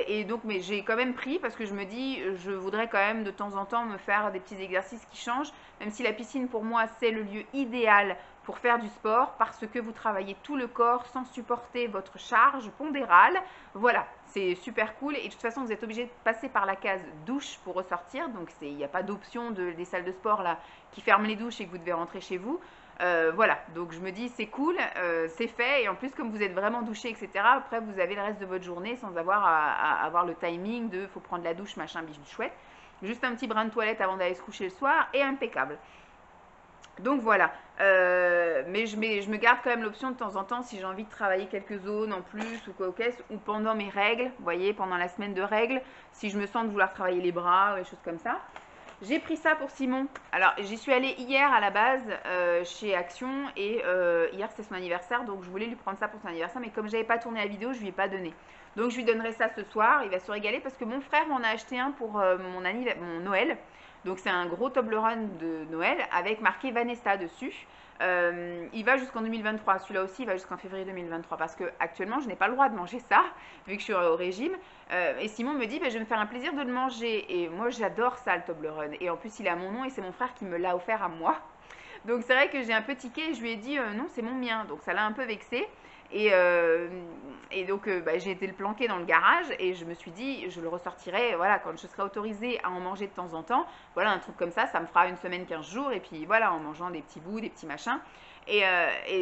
Et donc, mais j'ai quand même pris parce que je me dis, je voudrais quand même de temps en temps me faire des petits exercices qui changent, même si la piscine pour moi c'est le lieu idéal pour faire du sport parce que vous travaillez tout le corps sans supporter votre charge pondérale. Voilà, c'est super cool et de toute façon vous êtes obligé de passer par la case douche pour ressortir, donc il n'y a pas d'option des salles de sport là qui ferment les douches et que vous devez rentrer chez vous. Voilà, donc je me dis c'est cool, c'est fait et en plus comme vous êtes vraiment douché etc, après vous avez le reste de votre journée sans avoir à avoir le timing de faut prendre la douche machin biche chouette, juste un petit brin de toilette avant d'aller se coucher le soir et impeccable. Donc voilà, mais je me garde quand même l'option de temps en temps si j'ai envie de travailler quelques zones en plus ou quoi au caisse ou pendant mes règles, vous voyez, pendant la semaine de règles, si je me sens de vouloir travailler les bras ou des choses comme ça. J'ai pris ça pour Simon. Alors, j'y suis allée hier à la base chez Action et hier c'était son anniversaire donc je voulais lui prendre ça pour son anniversaire mais comme j'avais pas tourné la vidéo, je lui ai pas donné. Donc je lui donnerai ça ce soir, il va se régaler parce que mon frère m'en a acheté un pour mon Noël. Donc c'est un gros Toblerone de Noël avec marqué Vanessa dessus. Il va jusqu'en 2023, celui-là aussi il va jusqu'en février 2023 parce que actuellement je n'ai pas le droit de manger ça vu que je suis au régime et Simon me dit bah, je vais me faire un plaisir de le manger et moi j'adore ça le Toblerone et en plus il a mon nom et c'est mon frère qui me l'a offert à moi donc c'est vrai que j'ai un peu tiqué et je lui ai dit non c'est mon mien donc ça l'a un peu vexé et donc j'ai été le planquer dans le garage et je me suis dit je le ressortirai voilà quand je serai autorisée à en manger de temps en temps, voilà un truc comme ça me fera une semaine 15 jours et puis voilà en mangeant des petits bouts, des petits machins et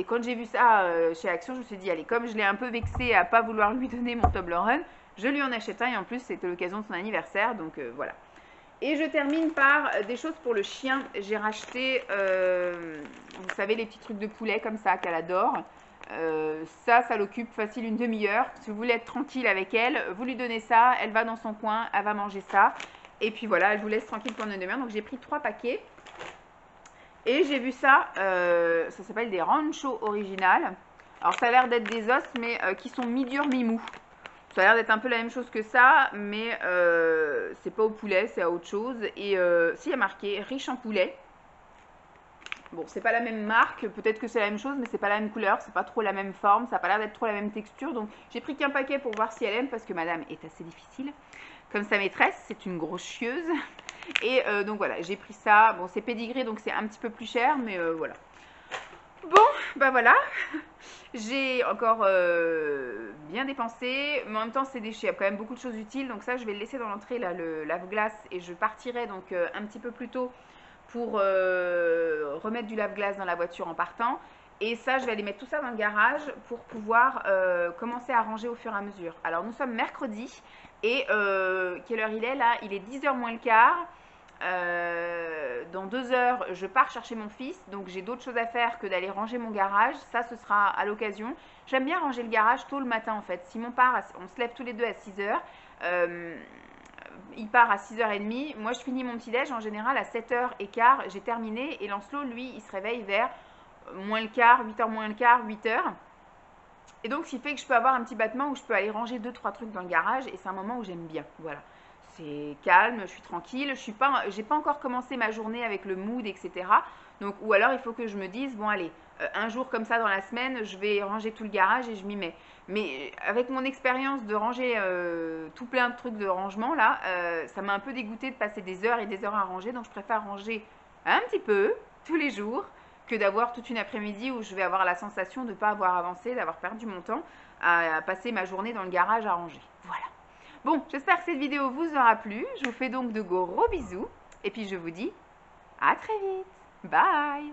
quand j'ai vu ça chez Action je me suis dit allez comme je l'ai un peu vexé à pas vouloir lui donner mon Toblerone, je lui en achète un et en plus c'était l'occasion de son anniversaire donc voilà. Et je termine par des choses pour le chien. J'ai racheté, vous savez, les petits trucs de poulet comme ça qu'elle adore. Ça l'occupe facile une demi-heure. Si vous voulez être tranquille avec elle, vous lui donnez ça, elle va dans son coin, elle va manger ça. Et puis voilà, je vous laisse tranquille pendant une demi-heure. Donc j'ai pris 3 paquets. Et j'ai vu ça, ça s'appelle des rancho original. Alors ça a l'air d'être des os, mais qui sont mi-durs, mi-mous. Ça a l'air d'être un peu la même chose que ça, mais c'est pas au poulet, c'est à autre chose. Et s'il y a marqué riche en poulet. Bon, c'est pas la même marque, peut-être que c'est la même chose, mais c'est pas la même couleur, c'est pas trop la même forme, ça a pas l'air d'être trop la même texture. Donc j'ai pris qu'un paquet pour voir si elle aime, parce que madame est assez difficile. Comme sa maîtresse, c'est une grosse chieuse. Et donc voilà, j'ai pris ça. Bon, c'est pédigré, donc c'est un petit peu plus cher, mais voilà. Bon, bah voilà. J'ai encore bien dépensé, mais en même temps, c'est déchets. Il y a quand même beaucoup de choses utiles. Donc ça, je vais le laisser dans l'entrée, là, le lave-glace. Et je partirai donc un petit peu plus tôt pour remettre du lave-glace dans la voiture en partant. Et ça, je vais aller mettre tout ça dans le garage pour pouvoir commencer à ranger au fur et à mesure. Alors, nous sommes mercredi. Et quelle heure il est là? Il est 10h moins le quart. Dans 2 heures, je pars chercher mon fils. Donc, j'ai d'autres choses à faire que d'aller ranger mon garage. Ça, ce sera à l'occasion. J'aime bien ranger le garage tôt le matin, en fait. Simon part, on se lève tous les deux à 6h. Il part à 6h30. Moi, je finis mon petit-déj en général à 7h15. J'ai terminé. Et Lancelot, lui, il se réveille vers moins le quart, 8h moins le quart, 8h. Et donc, ce qui fait que je peux avoir un petit battement où je peux aller ranger 2-3 trucs dans le garage. Et c'est un moment où j'aime bien. Voilà. C'est calme, je suis tranquille. J'ai pas encore commencé ma journée avec le mood, etc. Donc, ou alors, il faut que je me dise, bon, allez, un jour comme ça dans la semaine, je vais ranger tout le garage et je m'y mets. Mais avec mon expérience de ranger tout plein de trucs de rangement, là, ça m'a un peu dégoûté de passer des heures et des heures à ranger. Donc, je préfère ranger un petit peu tous les jours que d'avoir toute une après-midi où je vais avoir la sensation de ne pas avoir avancé, d'avoir perdu mon temps à passer ma journée dans le garage à ranger. Voilà. Bon, j'espère que cette vidéo vous aura plu. Je vous fais donc de gros bisous. Et puis je vous dis à très vite. Bye!